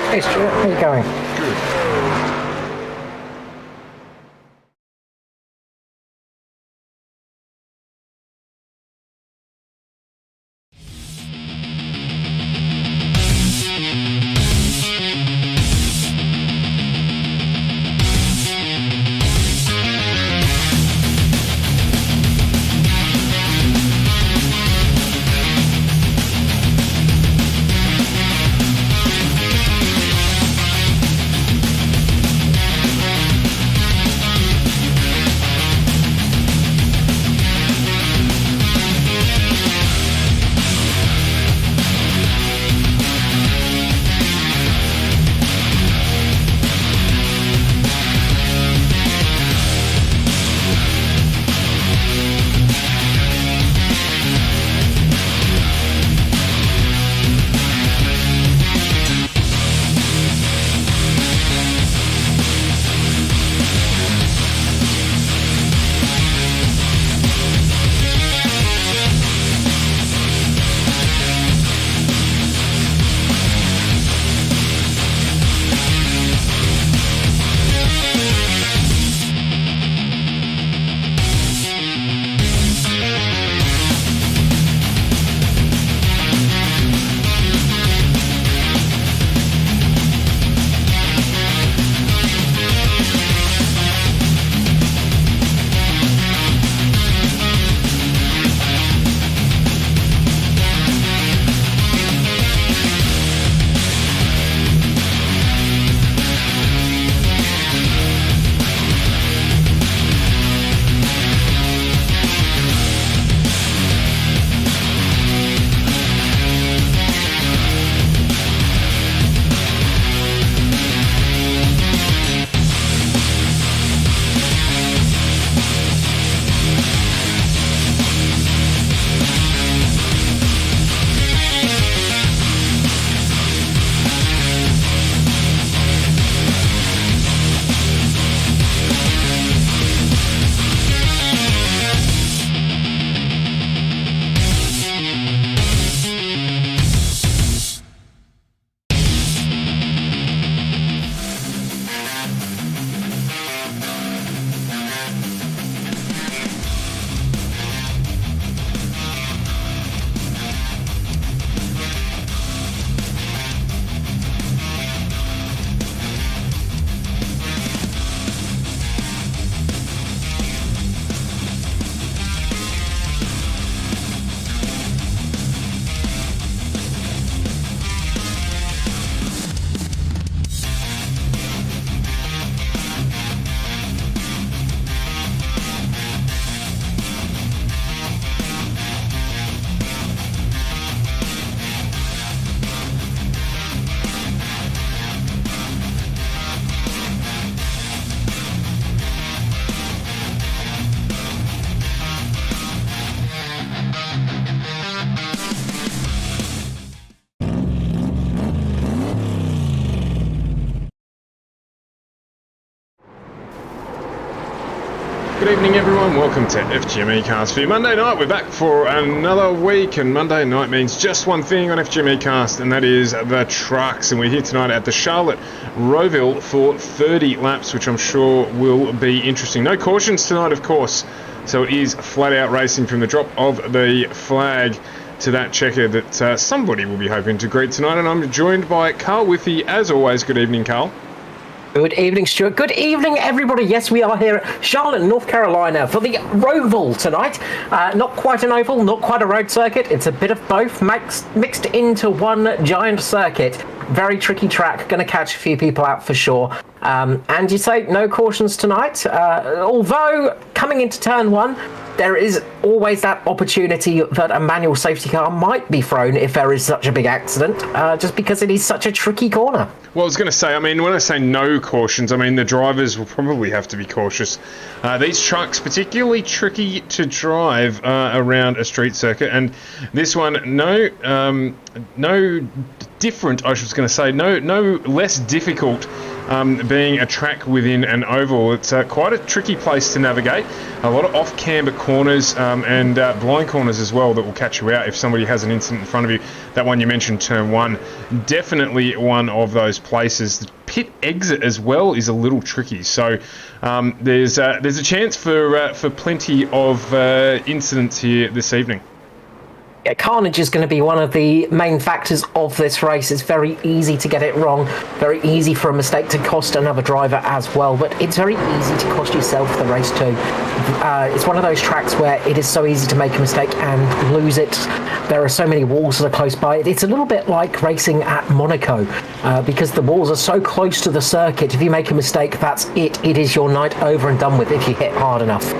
Hey Stuart, how you going? Good. Good evening everyone, welcome to FGME Cast for your Monday night. We're back for another week, and Monday night means just one thing on FGME Cast, and that is the trucks. And we're here tonight at the Charlotte Roval for 30 laps, which I'm sure will be interesting. No cautions tonight, of course, so it is flat out racing from the drop of the flag to that checker that somebody will be hoping to greet tonight. And I'm joined by Carl Withy, as always. Good evening, Carl. Good evening, Stuart. Good evening, everybody. Yes, we are here at Charlotte, North Carolina for the Roval tonight. Not quite an oval, not quite a road circuit. It's a bit of both mixed into one giant circuit. Very tricky track. Going to catch a few people out for sure. And you say no cautions tonight. Although coming into turn one, there is always that opportunity that a manual safety car might be thrown if there is such a big accident, just because it is such a tricky corner. Well, I was going to say, I mean, when I say no cautions, I mean the drivers will probably have to be cautious. These trucks, particularly tricky to drive around a street circuit, and this one, no different, I was going to say, no less difficult being a track within an oval. It's quite a tricky place to navigate. A lot of off-camber corners and blind corners as well that will catch you out if somebody has an incident in front of you. That one you mentioned, turn one, definitely one of those places. The pit exit as well is a little tricky. So there's a chance for plenty of incidents here this evening. Yeah, carnage is going to be one of the main factors of this race. It's very easy to get it wrong, very easy for a mistake to cost another driver as well, but it's very easy to cost yourself the race too. It's one of those tracks where it is so easy to make a mistake and lose it. There are so many walls that are close by. It's a little bit like racing at Monaco, because the walls are so close to the circuit. If you make a mistake, that's it. It is your night over and done with if you hit hard enough.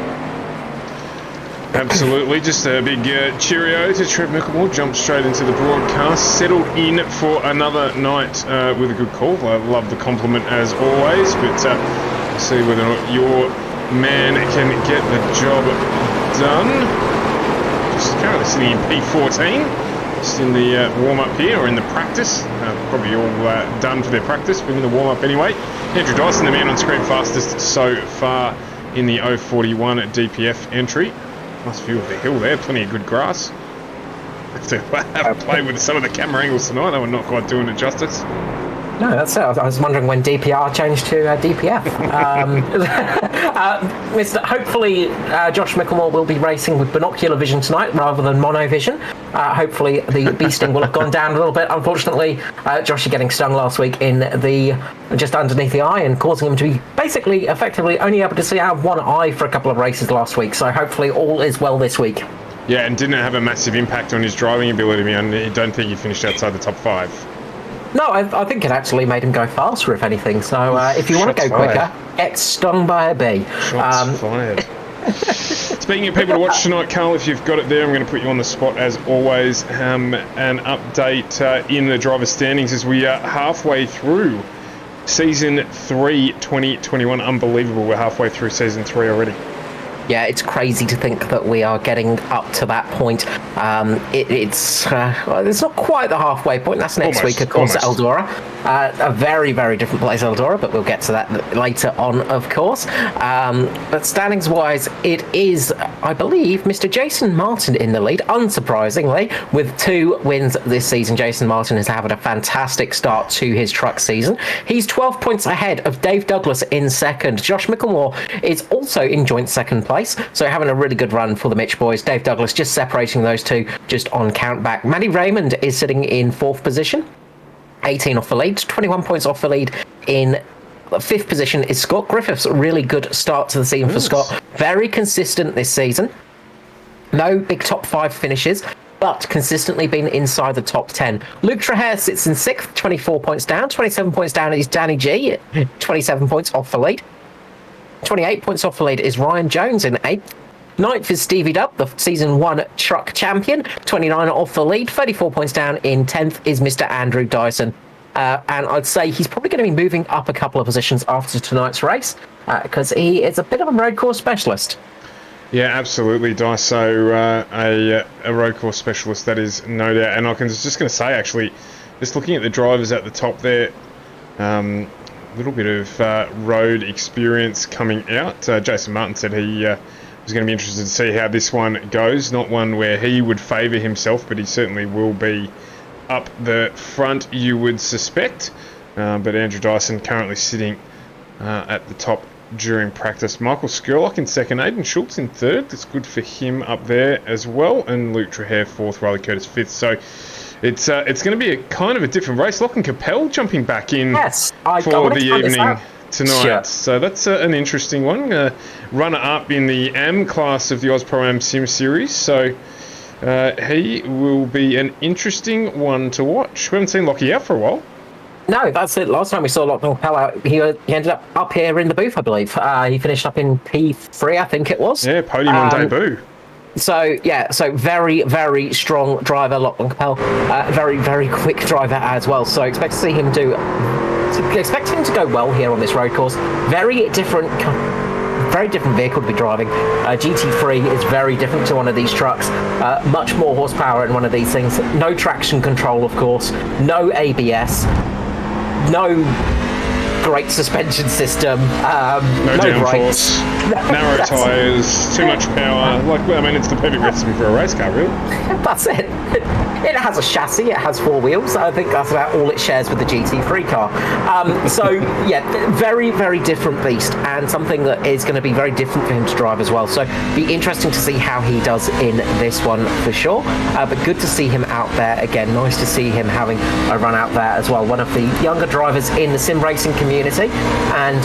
Absolutely, just a big cheerio to Trev Mickelmore, jumped straight into the broadcast, settled in for another night with a good call. I love the compliment as always, but we'll see whether or not your man can get the job done. Just currently sitting in P14, just in the warm-up here, or in the practice. Probably all done for their practice, but in the warm-up anyway. Andrew Dyson, the man on screen fastest so far in the 041 DPF entry. Nice view of the hill there, plenty of good grass. Have to play with some of the camera angles tonight, they were not quite doing it justice. No, that's it. I was wondering when DPR changed to DPF. Hopefully, Josh Mickelmore will be racing with binocular vision tonight rather than monovision. Hopefully, the bee sting will have gone down a little bit. Unfortunately, Josh is getting stung last week in the just underneath the eye and causing him to be basically, effectively, only able to see out of one eye for a couple of races last week. So hopefully, all is well this week. Yeah, and didn't have a massive impact on his driving ability. I don't think he finished outside the top 5. No, I think it actually made him go faster, if anything. So if you want to go quicker, get stung by a bee. Shots fired. Speaking of people to watch tonight, Carl, if you've got it there, I'm going to put you on the spot as always. An update in the driver standings as we are halfway through Season 3 2021. Unbelievable, we're halfway through Season 3 already. Yeah, it's crazy to think that we are getting up to that point. It's not quite the halfway point. That's next week, of course, at Eldora. A very, very different place, Eldora, but we'll get to that later on, of course. But standings-wise, it is, I believe, Mr. Jason Martin in the lead, unsurprisingly, with 2 wins this season. Jason Martin is having a fantastic start to his truck season. He's 12 points ahead of Dave Douglas in second. Josh Mickelmore is also in joint second place. So having a really good run for the Mitch boys. Dave Douglas just separating those two just on count back. Matty Raymond is sitting in 4th position, 18 off the lead, 21 points off the lead. In 5th position is Scott Griffiths. A really good start to the season for Scott. Very consistent this season. No big top 5 finishes, but consistently been inside the top 10. Luke Trahere sits in 6th, 24 points down. 27 points down is Danny G, 27 points off the lead. 28 points off the lead is Ryan Jones in 8th. 9th is Stevie Dubb, the Season 1 truck champion, 29 off the lead. 34 points down in 10th is Mr. Andrew Dyson. And I'd say he's probably going to be moving up a couple of positions after tonight's race, because he is a bit of a road course specialist. Yeah, absolutely, Dyso, a road course specialist, that is no doubt. And I was just going to say, actually, just looking at the drivers at the top there, little bit of road experience coming out. Jason Martin said he was going to be interested to see how this one goes. Not one where he would favour himself, but he certainly will be up the front, you would suspect. But Andrew Dyson currently sitting at the top during practice. Michael Skurlock in second, Aidan Schultz in third. That's good for him up there as well. And Luke Trahere fourth, Riley Curtis fifth. So it's going to be a kind of a different race. Lachlan Capel jumping back in for the evening tonight. Sure. So that's an interesting one. Runner-up in the AM class of the Oz Pro Am Sim Series. So he will be an interesting one to watch. We haven't seen Lockie out for a while. No, that's it. Last time we saw Lachlan Capel out, he ended up here in the booth, I believe. He finished up in P3, I think it was. Yeah, podium on debut. So, yeah, very, very strong driver, Lachlan Capel. Very, very quick driver as well. So expect to see him expect him to go well here on this road course. Very different very different vehicle to be driving. GT3 is very different to one of these trucks. Much more horsepower in one of these things. No traction control, of course. No ABS. No great suspension system. No downforce. Narrow tyres. Too much power. It's the perfect recipe for a race car, really. That's it. It has a chassis, it has 4 wheels. I think that's about all it shares with the GT3 car. Very, very different beast, and something that is going to be very different for him to drive as well. So be interesting to see how he does in this one for sure. But good to see him out there again. Nice to see him having a run out there as well. One of the younger drivers in the sim racing community, and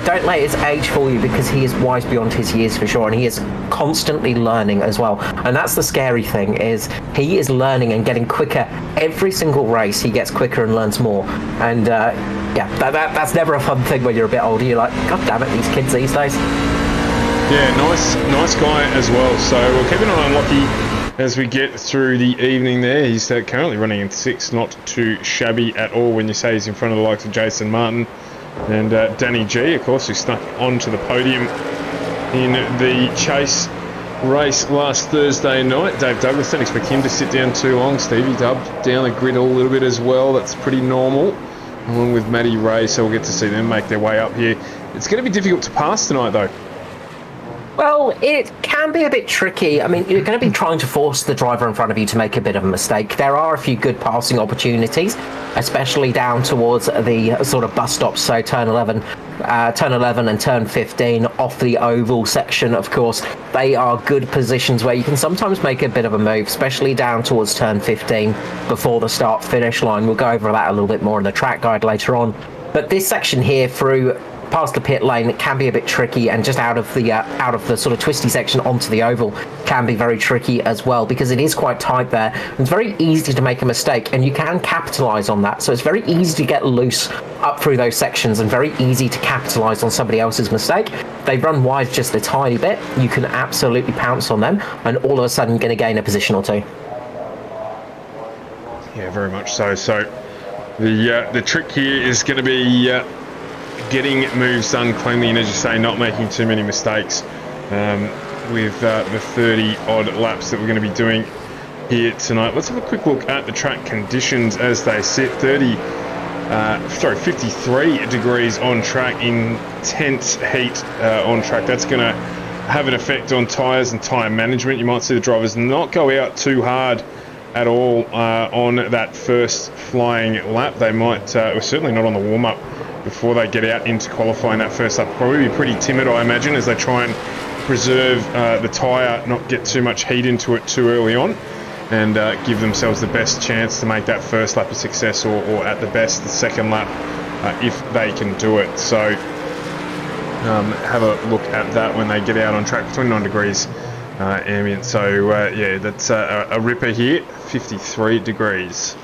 don't let his age fool you, because he is wise beyond his years for sure, and he is constantly learning as well. And that's the scary thing, is he is learning and getting quicker every single race. He gets quicker and learns more, and that's never a fun thing when you're a bit older. You're like, god damn it, these kids these days. Yeah, nice guy as well. So we'll keep an eye on Lockie as we get through the evening there. He's currently running in 6th, not too shabby at all when you say he's in front of the likes of Jason Martin and Danny G, of course, who snuck onto the podium in the chase race last Thursday night. Dave Douglas, don't expect him to sit down too long. Stevie Dubb down the grid a little bit as well. That's pretty normal, along with Matty Ray, so we'll get to see them make their way up here. It's going to be difficult to pass tonight, though. Well, it can be a bit tricky. I mean, you're going to be trying to force the driver in front of you to make a bit of a mistake. There are a few good passing opportunities, especially down towards the sort of bus stops, so turn 11 and turn 15 off the oval section, of course. They are good positions where you can sometimes make a bit of a move, especially down towards turn 15 before the start-finish line. We'll go over that a little bit more in the track guide later on. But this section here through past the pit lane, it can be a bit tricky, and just out of the sort of twisty section onto the oval can be very tricky as well, because it is quite tight there. It's very easy to make a mistake, and you can capitalize on that. So it's very easy to get loose up through those sections, and very easy to capitalize on somebody else's mistake. They run wide just a tiny bit, you can absolutely pounce on them, and all of a sudden you're going to gain a position or two. Yeah, very much so. So the trick here is going to be getting moves done cleanly, and as you say, not making too many mistakes with the 30 odd laps that we're going to be doing here tonight. Let's have a quick look at the track conditions as they sit. 53 degrees on track, intense heat on track. That's going to have an effect on tyres and tyre management. You might see the drivers not go out too hard at all on that first flying lap. They might, certainly not on the warm-up, before they get out into qualifying that first lap. Probably be pretty timid, I imagine, as they try and preserve the tyre, not get too much heat into it too early on, and give themselves the best chance to make that first lap a success, or at the best the second lap if they can do it. So have a look at that when they get out on track. 29 degrees ambient, so that's a ripper here. 53 degrees.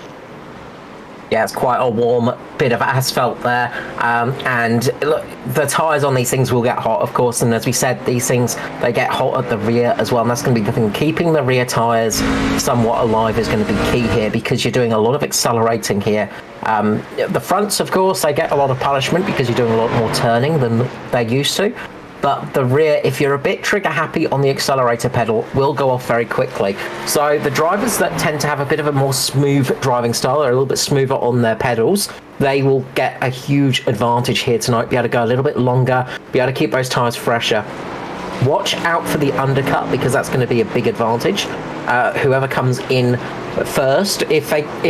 Yeah, it's quite a warm bit of asphalt there, and look, the tyres on these things will get hot, of course, and as we said, these things, they get hot at the rear as well, and that's going to be the thing. Keeping the rear tyres somewhat alive is going to be key here, because you're doing a lot of accelerating here. The fronts, of course, they get a lot of punishment because you're doing a lot more turning than they're used to. But the rear, if you're a bit trigger happy on the accelerator pedal, will go off very quickly. So the drivers that tend to have a bit of a more smooth driving style, or a little bit smoother on their pedals, they will get a huge advantage here tonight, be able to go a little bit longer, be able to keep those tyres fresher. Watch out for the undercut, because that's going to be a big advantage. Whoever comes in first, if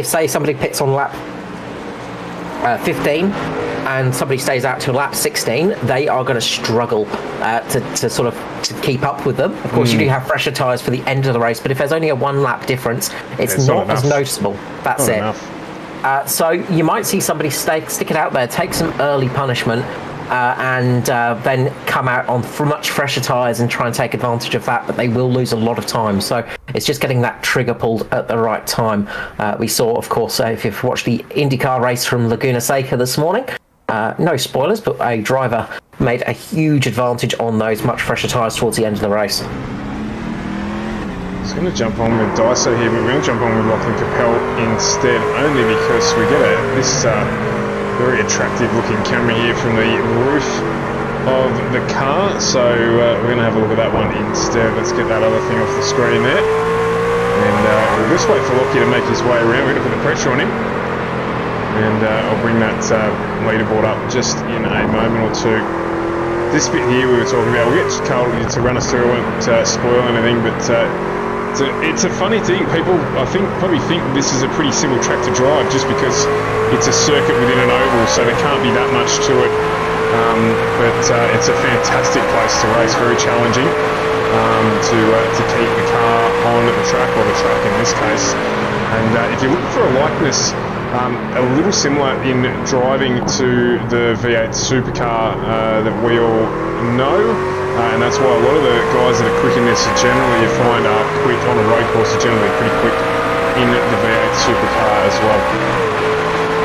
say somebody pits on lap 15 and somebody stays out to lap 16, they are going to struggle to keep up with them. Of course, you do have fresher tyres for the end of the race, but if there's only a 1 lap difference, it's not as noticeable. That's it. So you might see somebody stick it out there, take some early punishment, and then come out on much fresher tyres and try and take advantage of that, but they will lose a lot of time. So it's just getting that trigger pulled at the right time. We saw, of course, if you've watched the IndyCar race from Laguna Seca this morning, no spoilers, but a driver made a huge advantage on those much fresher tyres towards the end of the race. I was going to jump on with Daiso here, but we're going to jump on with Lachlan Capel instead, only because we get this very attractive looking camera here from the roof of the car, so we're going to have a look at that one instead. Let's get that other thing off the screen there. And we'll just wait for Lockie to make his way around. We're going to put the pressure on him. And I'll bring that leaderboard up just in a moment or two. This bit here we were talking about, we'll get Carl to run us through. I won't spoil anything, but it's a funny thing. People, I think, probably think this is a pretty simple track to drive just because it's a circuit within an oval, so there can't be that much to it. But it's a fantastic place to race, very challenging to keep the car on the track, or the truck in this case. And if you're looking for a likeness, a little similar in driving to the V8 supercar that we all know, and that's why a lot of the guys that are quick in this generally you find are quick on a road course, are generally pretty quick in the V8 supercar as well.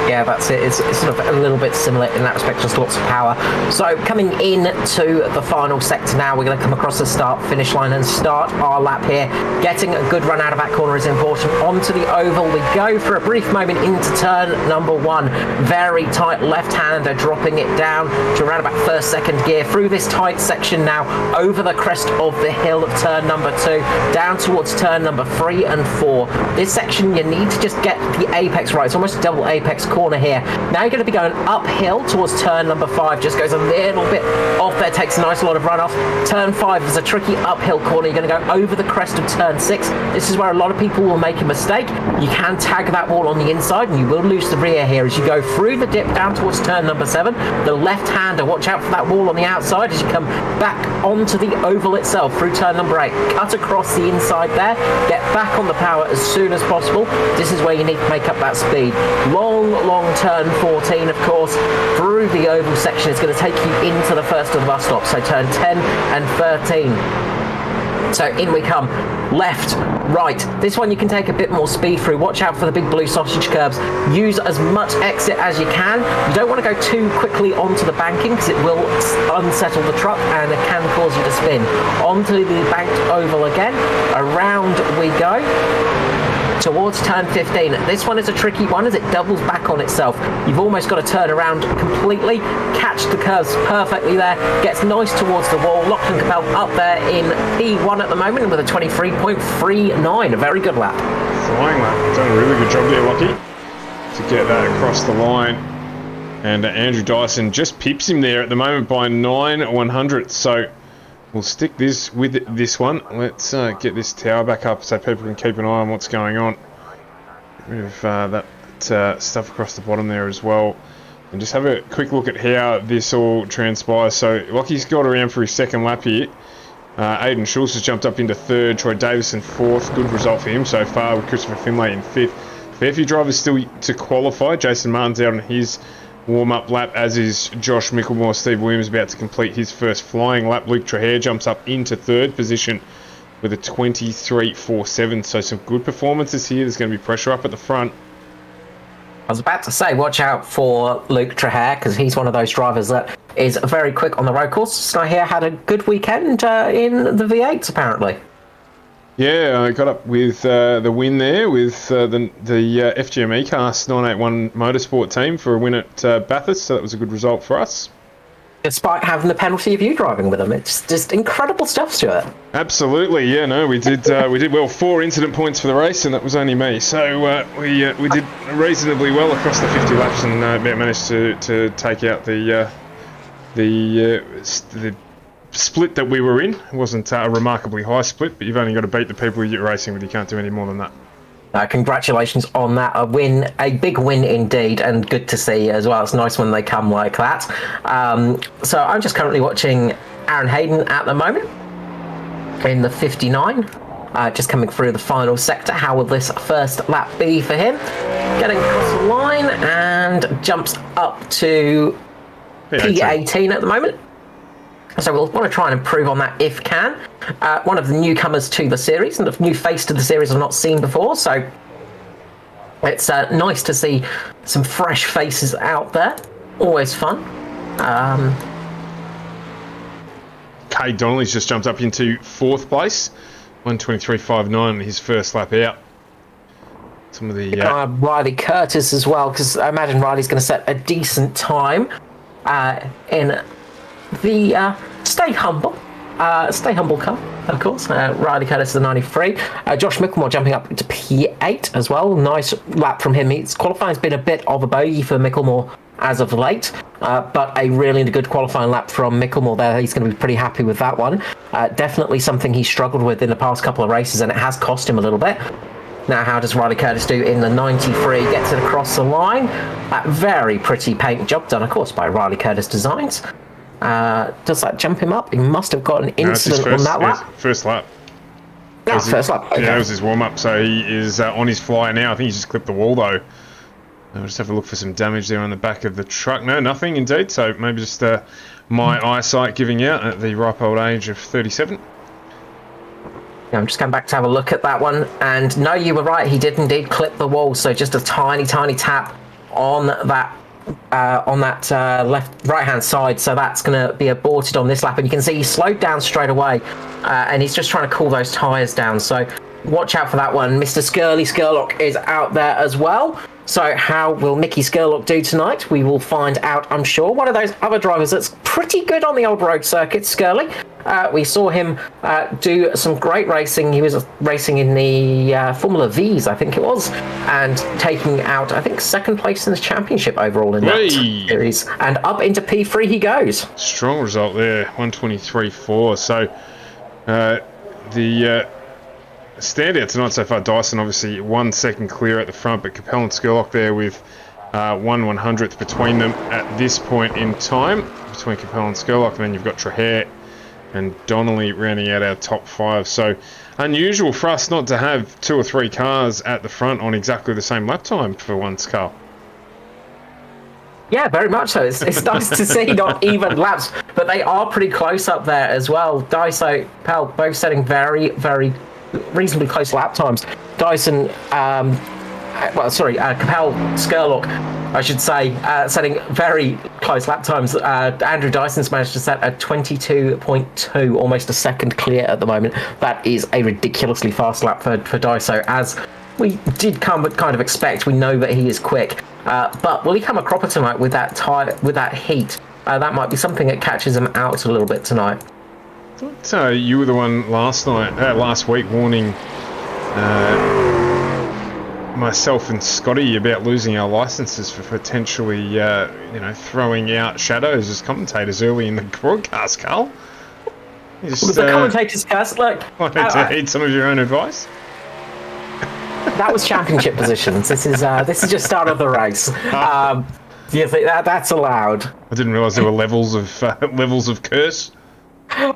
Yeah, that's it. It's sort of a little bit similar in that respect, just lots of power. So coming in to the final sector now, we're going to come across the start-finish line and start our lap here. Getting a good run out of that corner is important. Onto the oval we go for a brief moment into turn number 1. Very tight left-hander, dropping it down to around about first, second gear. Through this tight section now, over the crest of the hill of turn number 2, down towards turn number 3 and 4. This section, you need to just get the apex right. It's almost a double apex corner here. Now you're going to be going uphill towards turn number 5, just goes a little bit off there, takes a nice lot of runoff. Turn 5 is a tricky uphill corner. You're going to go over the crest of turn 6. This is where a lot of people will make a mistake. You can tag that wall on the inside and you will lose the rear here as you go through the dip down towards turn number 7. The left-hander, watch out for that wall on the outside as you come back onto the oval itself through turn number 8. Cut across the inside there, get back on the power as soon as possible. This is where you need to make up that speed. Long turn 14, of course, through the oval section is going to take you into the first of the bus stops, so turn 10 and 13. So in we come, left, right. This one you can take a bit more speed through. Watch out for the big blue sausage curbs. Use as much exit as you can. You don't want to go too quickly onto the banking because it will unsettle the truck and it can cause you to spin. Onto the banked oval again. Around we go. Towards turn 15. This one is a tricky one as it doubles back on itself. You've almost got to turn around completely, catch the curves perfectly there, gets nice towards the wall. Lachlan Capel up there in P1 at the moment with a 23.39. A very good lap. Flying lap. Done a really good job there, Lockie, to get that across the line. And Andrew Dyson just pips him there at the moment by 9/100. So we'll stick this with this one. Let's get this tower back up so people can keep an eye on what's going on. Get rid of that stuff across the bottom there as well. And just have a quick look at how this all transpires. So Lockie's got around for his second lap here. Aidan Schultz has jumped up into 3rd. Troy Davison 4th. Good result for him so far, with Christopher Finlay in 5th. Fair few drivers still to qualify. Jason Martin's out on his warm-up lap, as is Josh Mickelmore. Steve Williams about to complete his first flying lap. Luke Trahere jumps up into 3rd position with a 23.47. So some good performances here. There's going to be pressure up at the front. I was about to say, watch out for Luke Trahere because he's one of those drivers that is very quick on the road course. So here had a good weekend in the V8s apparently. Yeah, I got up with the win there with the FGM eCast 981 Motorsport team for a win at Bathurst, so that was a good result for us. Despite having the penalty of you driving with them, it's just incredible stuff, Stuart. Absolutely, yeah, no, we did well. 4 incident points for the race, and that was only me. So we did reasonably well across the 50 laps, and managed to take out the split that we were in. It wasn't a remarkably high split, but you've only got to beat the people you're racing with. You can't do any more than that. Congratulations on that. A win, a big win indeed, and good to see as well. It's nice when they come like that. So I'm just currently watching Aaron Hayden at the moment in the 59. Just coming through the final sector. How will this first lap be for him? Getting across the line and jumps up to P18 at the moment. So we'll want to try and improve on that if can. One of the newcomers to the series and a new face to the series I've not seen before. So it's nice to see some fresh faces out there. Always fun. Kay Donnelly's just jumped up into 4th place. 1:23.59 his first lap out. Some of the Riley Curtis as well, because I imagine Riley's going to set a decent time in the Stay Humble. Stay Humble car, of course. Riley Curtis, the 93. Josh Micklemore jumping up to P8 as well. Nice lap from him. His qualifying's been a bit of a bogey for Micklemore as of late, but a really good qualifying lap from Micklemore there. He's going to be pretty happy with that one. Definitely something he struggled with in the past couple of races, and it has cost him a little bit. Now, how does Riley Curtis do in the 93? Gets it across the line. Very pretty paint job done, of course, by Riley Curtis Designs. Does that jump him up? He must have got an incident on that lap. First lap. That's first lap. Okay. Yeah, that was his warm-up, so he is on his fly now. I think he's just clipped the wall, though. I'll just have a look for some damage there on the back of the truck. No, nothing indeed, so maybe just my eyesight giving out at the ripe old age of 37. Yeah, I'm just going back to have a look at that one, and no, you were right, he did indeed clip the wall, so just a tiny tap on that right hand side, so that's going to be aborted on this lap. And you can see he slowed down straight away, and he's just trying to cool those tyres down, so watch out for that one. Mr. Scurlock is out there as well. So how will Mickey Scurlock do tonight? We will find out, I'm sure. One of those other drivers that's pretty good on the old road circuit, Scurley. We saw him do some great racing. He was racing in the Formula V's, I think it was, and taking out, I think, second place in the championship overall in that series. And up into P3 he goes. Strong result there, 123.4. So the standout tonight so far, Dyson obviously 1 second clear at the front, but Capel and Scurlock there with 1/100th between them at this point in time, between Capel and Scurlock. And then you've got Trahere and Donnelly rounding out our top 5. So unusual for us not to have 2 or 3 cars at the front on exactly the same lap time for once, Carl. Yeah, very much so. It's nice to see not even laps, but they are pretty close up there as well. Daiso, Capel, both setting very reasonably close lap times. Dyson, Capel, Scurlock, I should say, setting very close lap times. Andrew Dyson's managed to set a 22.2, almost a second clear at the moment. That is a ridiculously fast lap for Daiso, as we did kind of expect. We know that he is quick, but will he come a cropper tonight with that heat? That might be something that catches him out a little bit tonight. So you were the one last week warning myself and Scotty about losing our licenses for potentially, throwing out shadows as commentators early in the broadcast, Carl. The commentators cast, look. Wanted to heed some of your own advice. That was championship positions. This is just start of the race. Do you think that's allowed? I didn't realise there were levels of curse.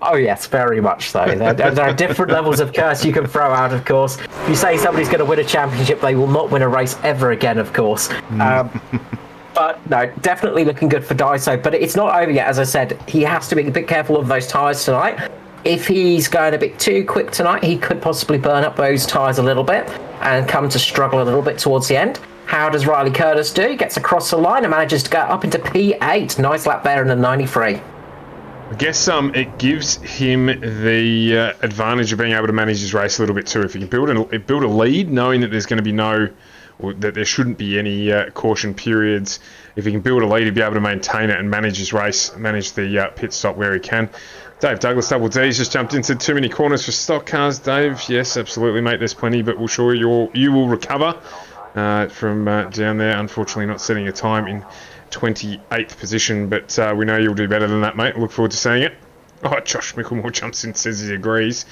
Oh yes, very much so. There are different levels of curse you can throw out, of course. If you say somebody's going to win a championship, they will not win a race ever again, of course. But no, definitely looking good for Daiso. But it's not over yet, as I said. He has to be a bit careful of those tyres tonight. If he's going a bit too quick tonight, he could possibly burn up those tyres a little bit and come to struggle a little bit towards the end. How does Riley Curtis do? He gets across the line and manages to get up into P8. Nice lap there in the 93. I guess it gives him the advantage of being able to manage his race a little bit too. If he can build a lead, knowing that there's going to be that there shouldn't be any caution periods. If he can build a lead, he'll be able to maintain it and manage his race, manage the pit stop where he can. Dave Douglas, Double D's just jumped into too many corners for stock cars. Dave, yes, absolutely, mate. There's plenty, but we're sure you will recover from down there. Unfortunately, not setting a time in 28th position, but we know you'll do better than that, mate. Look forward to seeing it. Oh, Josh Micklemore jumps in, says he agrees.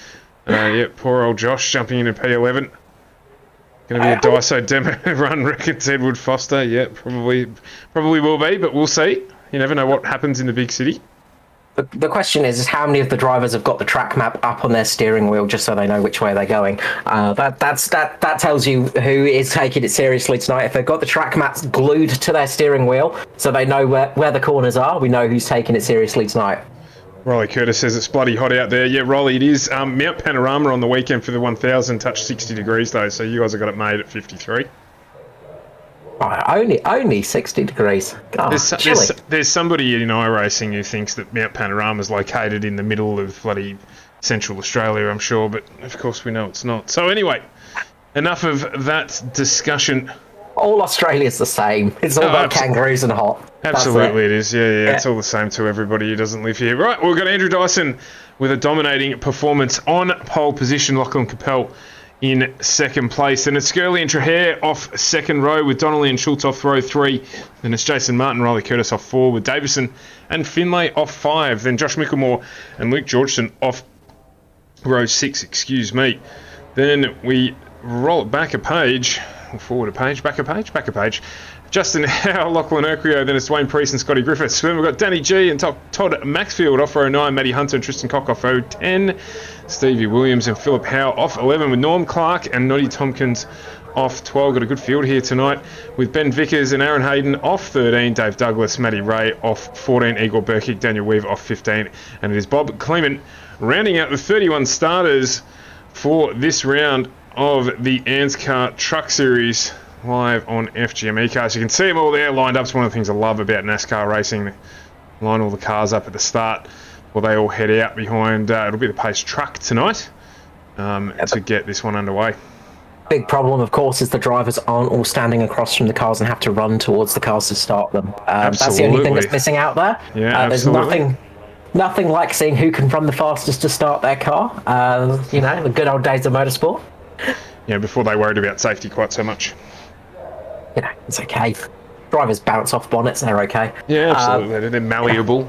Poor old Josh jumping into P11. Going to be a Daiso demo run, reckons Edward Foster. Yeah, probably will be, but we'll see. You never know what happens in the big city. The question is how many of the drivers have got the track map up on their steering wheel just so they know which way they're going. That tells you who is taking it seriously tonight. If they've got the track maps glued to their steering wheel so they know where the corners are, we know who's taking it seriously tonight. Riley Curtis says it's bloody hot out there. Yeah, Riley, it is. Mount Panorama on the weekend for the 1000 touched 60 degrees though, so you guys have got it made at 53. Oh, only 60 degrees. God, there's somebody in iRacing who thinks that Mount Panorama is located in the middle of bloody Central Australia, I'm sure, but of course we know it's not. So anyway, enough of that discussion. All Australia's the same. It's all about kangaroos and hot. Absolutely, it is. Yeah. It's all the same to everybody who doesn't live here. Right, we've got Andrew Dyson with a dominating performance on pole position. Lachlan Capel in second place. Then it's Skirley and Trahair off second row with Donnelly and Schultz off row 3. Then it's Jason Martin, Riley Curtis off 4 with Davison and Finlay off 5. Then Josh Micklemore and Luke Georgeson off row 6, excuse me. Then we roll it back a page, forward a page, back a page. Justin Howe, Lachlan Urquio, then it's Dwayne Priest and Scotty Griffiths. Then we've got Danny G and Todd Maxfield off row 9, Matty Hunter and Tristan Cock off row 10, Stevie Williams and Philip Howe off 11 with Norm Clark and Noddy Tompkins off 12. Got a good field here tonight with Ben Vickers and Aaron Hayden off 13, Dave Douglas, Matty Ray off 14, Igor Burkick, Daniel Weaver off 15, and it is Bob Clement rounding out the 31 starters for this round of the ANZCAR Truck Series live on FGME Cars. You can see them all there lined up. It's one of the things I love about NASCAR racing. They line all the cars up at the start while they all head out behind. It'll be the pace truck tonight to get this one underway. Big problem, of course, is the drivers aren't all standing across from the cars and have to run towards the cars to start them. That's the only thing that's missing out there. Yeah, there's nothing like seeing who can run the fastest to start their car. The good old days of motorsport. Yeah, before they worried about safety quite so much. It's okay. Drivers bounce off bonnets, they're okay. Yeah, absolutely. They're malleable.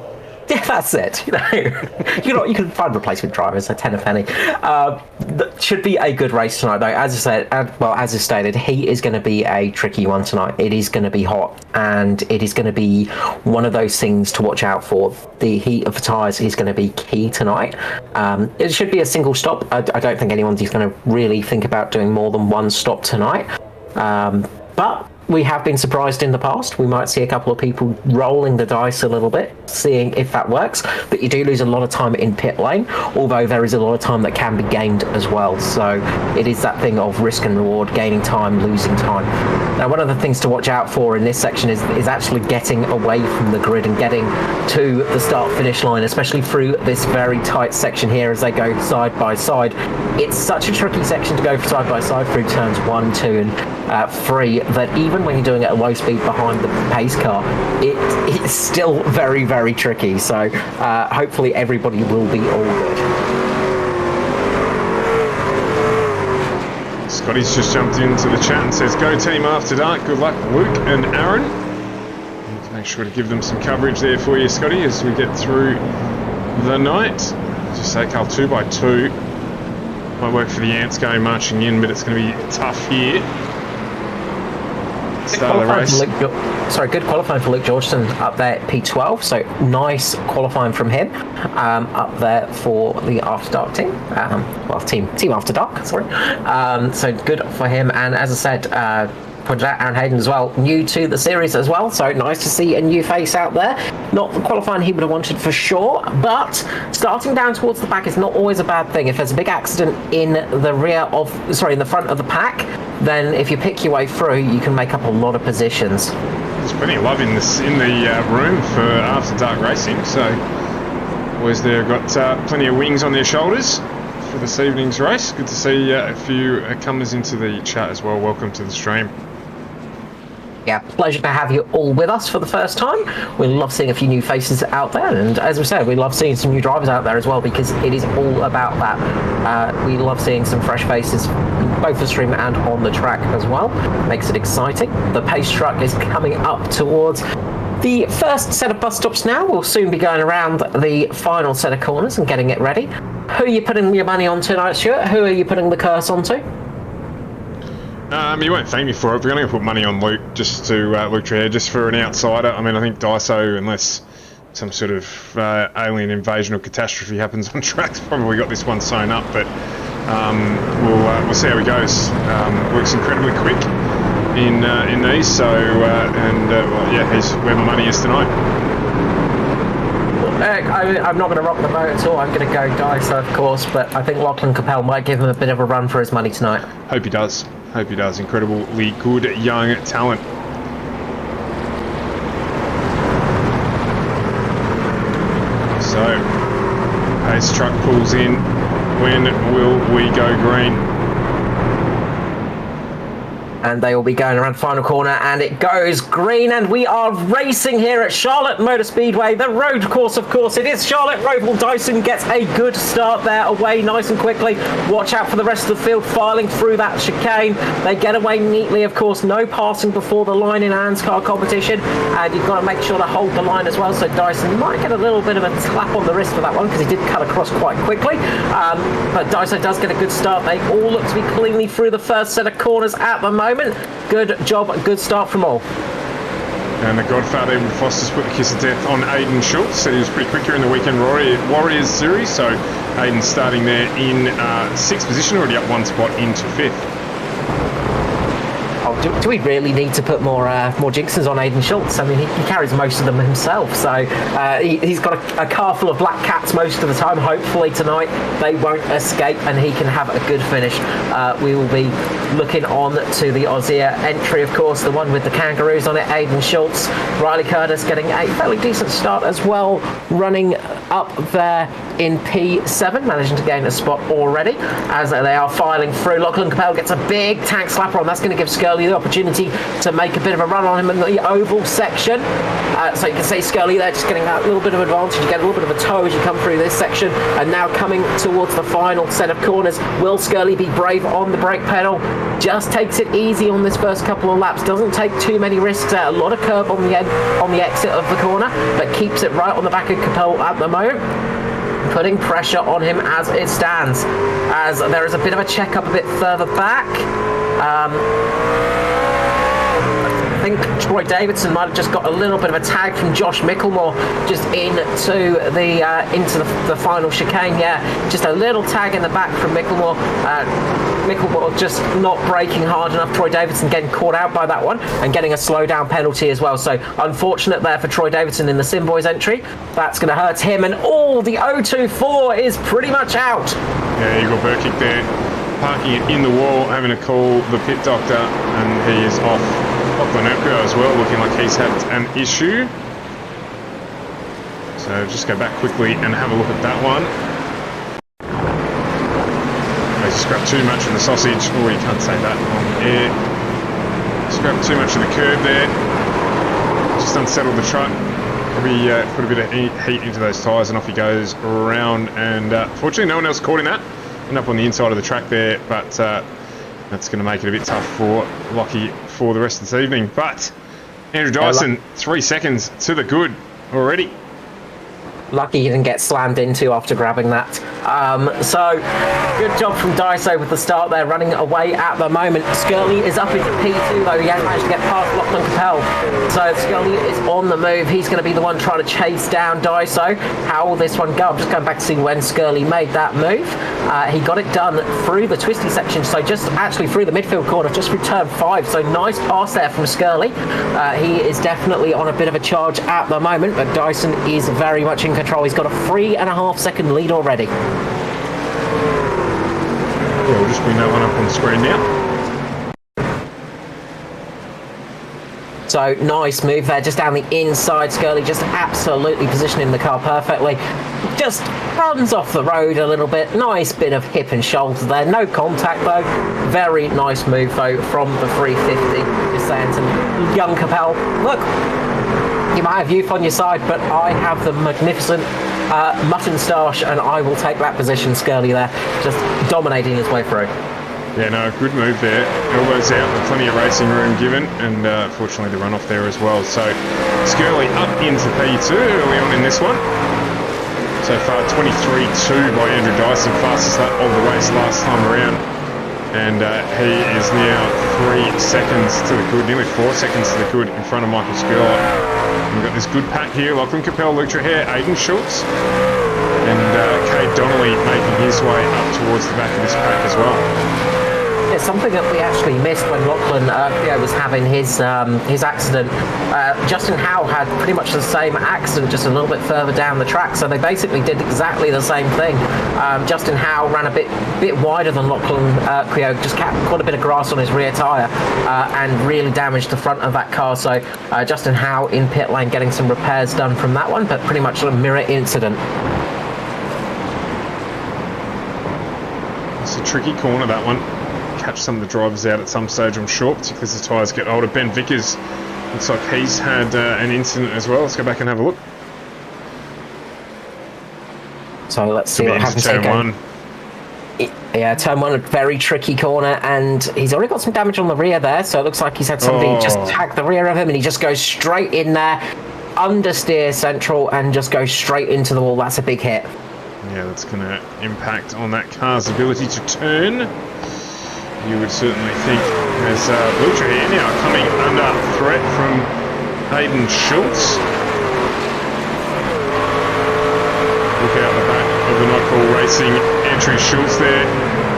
Yeah, that's it. You can find replacement drivers, a tenner penny. That should be a good race tonight, though. As I said, as is stated, heat is going to be a tricky one tonight. It is going to be hot, and it is going to be one of those things to watch out for. The heat of the tyres is going to be key tonight. It should be a single stop. I don't think anyone's going to really think about doing more than one stop tonight. But we have been surprised in the past. We might see a couple of people rolling the dice a little bit, seeing if that works. But you do lose a lot of time in pit lane, although there is a lot of time that can be gained as well. So it is that thing of risk and reward, gaining time, losing time. Now, one of the things to watch out for in this section is actually getting away from the grid and getting to the start-finish line, especially through this very tight section here as they go side by side. It's such a tricky section to go side by side through turns 1, 2 and 3 that even when you're doing it at low speed behind the pace car, it's still very, very tricky. So hopefully everybody will be all good. Scotty's just jumped into the chat and says, "Go team after dark. Good luck, Luke and Aaron." Need to make sure to give them some coverage there for you, Scotty, as we get through the night. Just say Carl 2x2. Might work for the Ants going marching in, but it's going to be tough here. Start of the race. Good qualifying for Luke Georgeson up there at P12. So nice qualifying from him up there for the After Dark team. Team After Dark. Sorry. So good for him. And as I said, pointed out Aaron Hayden as well, new to the series as well. So nice to see a new face out there. Not the qualifying he would have wanted for sure, but starting down towards the back is not always a bad thing. If there's a big accident in the front of the pack, then if you pick your way through, you can make up a lot of positions. There's plenty of love in the room for After Dark Racing, so boys there got plenty of wings on their shoulders for this evening's race. Good to see a few comers into the chat as well. Welcome to the stream. Yeah, pleasure to have you all with us for the first time. We love seeing a few new faces out there, and as we said, we love seeing some new drivers out there as well, because it is all about that. We love seeing some fresh faces, both the stream and on the track as well. Makes it exciting. The pace truck is coming up towards the first set of bus stops now. We'll soon be going around the final set of corners and getting it ready. Who are you putting your money on tonight, Stuart? Who are you putting the curse onto? You won't thank me for it. We're going to put money on Luke, just to Luke Trahair, just for an outsider. I mean, I think Daiso, unless some sort of alien invasion or catastrophe happens on tracks, probably got this one sewn up. But we'll see how he goes. Works incredibly quick in these, so he's where my money is tonight. I'm not going to rock the boat at all. I'm going to go Daiso, of course, but I think Lachlan Capel might give him a bit of a run for his money tonight. Hope he does. Incredibly good young talent. So, pace truck pulls in. When will we go green? and they will be going around the final corner, and it goes green, and we are racing here at Charlotte Motor Speedway, the road course, of course. It is Charlotte Roval. Dyson gets a good start there, away nice and quickly. Watch out for the rest of the field filing through that chicane. They get away neatly, of course, no passing before the line in ANZCAR competition, and you've got to make sure to hold the line as well, so Dyson might get a little bit of a slap on the wrist for that one, because he did cut across quite quickly, but Dyson does get a good start. They all look to be cleanly through the first set of corners at the moment. Good job, good start from all. And the Godfather, Edward Foster's put the kiss of death on Aidan Schultz. Said he was pretty quick here in the Weekend Warriors series, so Aidan starting there in 6th position, already up 1 spot into 5th. Oh, do we really need to put more jinxes on Aidan Schultz? I mean, he carries most of them himself, so he's got a car full of black cats most of the time. Hopefully tonight they won't escape and he can have a good finish. We will be looking on to the Aussier entry, of course, the one with the kangaroos on it, Aidan Schultz. Riley Curtis getting a fairly decent start as well, running up there in P7, managing to gain a spot already as they are filing through. Lachlan Capel gets a big tank slapper on. That's going to give Skirley the opportunity to make a bit of a run on him in the oval section. So you can see Skirley there just getting that little bit of advantage. You get a little bit of a tow as you come through this section, and now coming towards the final set of corners. Will Skirley be brave on the brake pedal? Just takes it easy on this first couple of laps. Doesn't take too many risks there. A lot of curb on the exit of the corner, but keeps it right on the back of Capel at the moment, putting pressure on him as it stands, as there is a bit of a check up a bit further back. I think Troy Davidson might have just got a little bit of a tag from Josh Micklemore just into the final chicane. Yeah, just a little tag in the back from Micklemore. Micklemore just not braking hard enough. Troy Davidson getting caught out by that one and getting a slow down penalty as well. So unfortunate there for Troy Davidson in the Simboys entry. That's going to hurt him, and all the 024 is pretty much out. Yeah, Igor Burkic there, parking it in the wall, having to call the pit doctor, and he is off. Lachlan Urquhart as well, looking like he's had an issue. So just go back quickly and have a look at that one. They scrapped too much of the sausage. Oh, you can't say that on air. Scrapped too much of the curb there. Just unsettled the truck. Probably put a bit of heat into those tyres, and off he goes around. And fortunately, no one else caught in that. Ended up on the inside of the track there, but that's going to make it a bit tough for Lockie for the rest of this evening. But Andrew Dyson, 3 seconds to the good already. Lucky he didn't get slammed into after grabbing that. So good job from Dyso with the start there, running away at the moment. Skirley is up into P2 though. He hasn't managed to get past Lachlan Capel. So Skirley is on the move. He's going to be the one trying to chase down Dyso. How will this one go? I'm just going back to see when Skirley made that move. He got it done through the twisty section, so just actually through the midfield corner, just through turn 5. So nice pass there from Skirley. He is definitely on a bit of a charge at the moment, but Dyson is very much in control. He's got a 3.5 second lead already. We'll just bring that one up on the screen now. So nice move there, just down the inside. Skirley just absolutely positioning the car perfectly. Just runs off the road a little bit. Nice bit of hip and shoulder there. No contact though. Very nice move though from the 350. Just saying to young Capel, look, you might have youth on your side, but I have the magnificent mutton stash, and I will take that position. Skirley there, just dominating his way through. Yeah, no, good move there. Elbows out, with plenty of racing room given, and fortunately the runoff there as well. So Skirley up into P2 early on in this one. So far 23.2 by Andrew Dyson, fastest lap of the race last time around. And he is now 3 seconds to the good, nearly 4 seconds to the good in front of Michael Skirley. We've got this good pack here: Lachlan Capel, Luke Trahair, Aidan Schultz, and Cade Donnelly making his way up towards the back of this pack as well. It's something that we actually missed when Lachlan was having his accident. Justin Howe had pretty much the same accident, just a little bit further down the track, so they basically did exactly the same thing. Justin Howe ran a bit wider than Lachlan just caught a bit of grass on his rear tyre and really damaged the front of that car, so Justin Howe in pit lane getting some repairs done from that one, but pretty much a mirror incident. It's a tricky corner, that one. catch some of the drivers out at some stage, I'm sure, particularly as the tyres get older. Ben Vickers looks like he's had an incident as well. Let's go back and have a look. So let's see what happens. Turn one. Yeah, turn one, a very tricky corner, and he's already got some damage on the rear there, so it looks like he's had somebody just tag the rear of him, and he just goes straight in there, understeer central, and just goes straight into the wall. That's a big hit. Yeah, that's going to impact on that car's ability to turn. You would certainly think, as Blucher here now coming under threat from Hayden Schultz. Look out the back of the NASCAR Racing entry. Schultz there,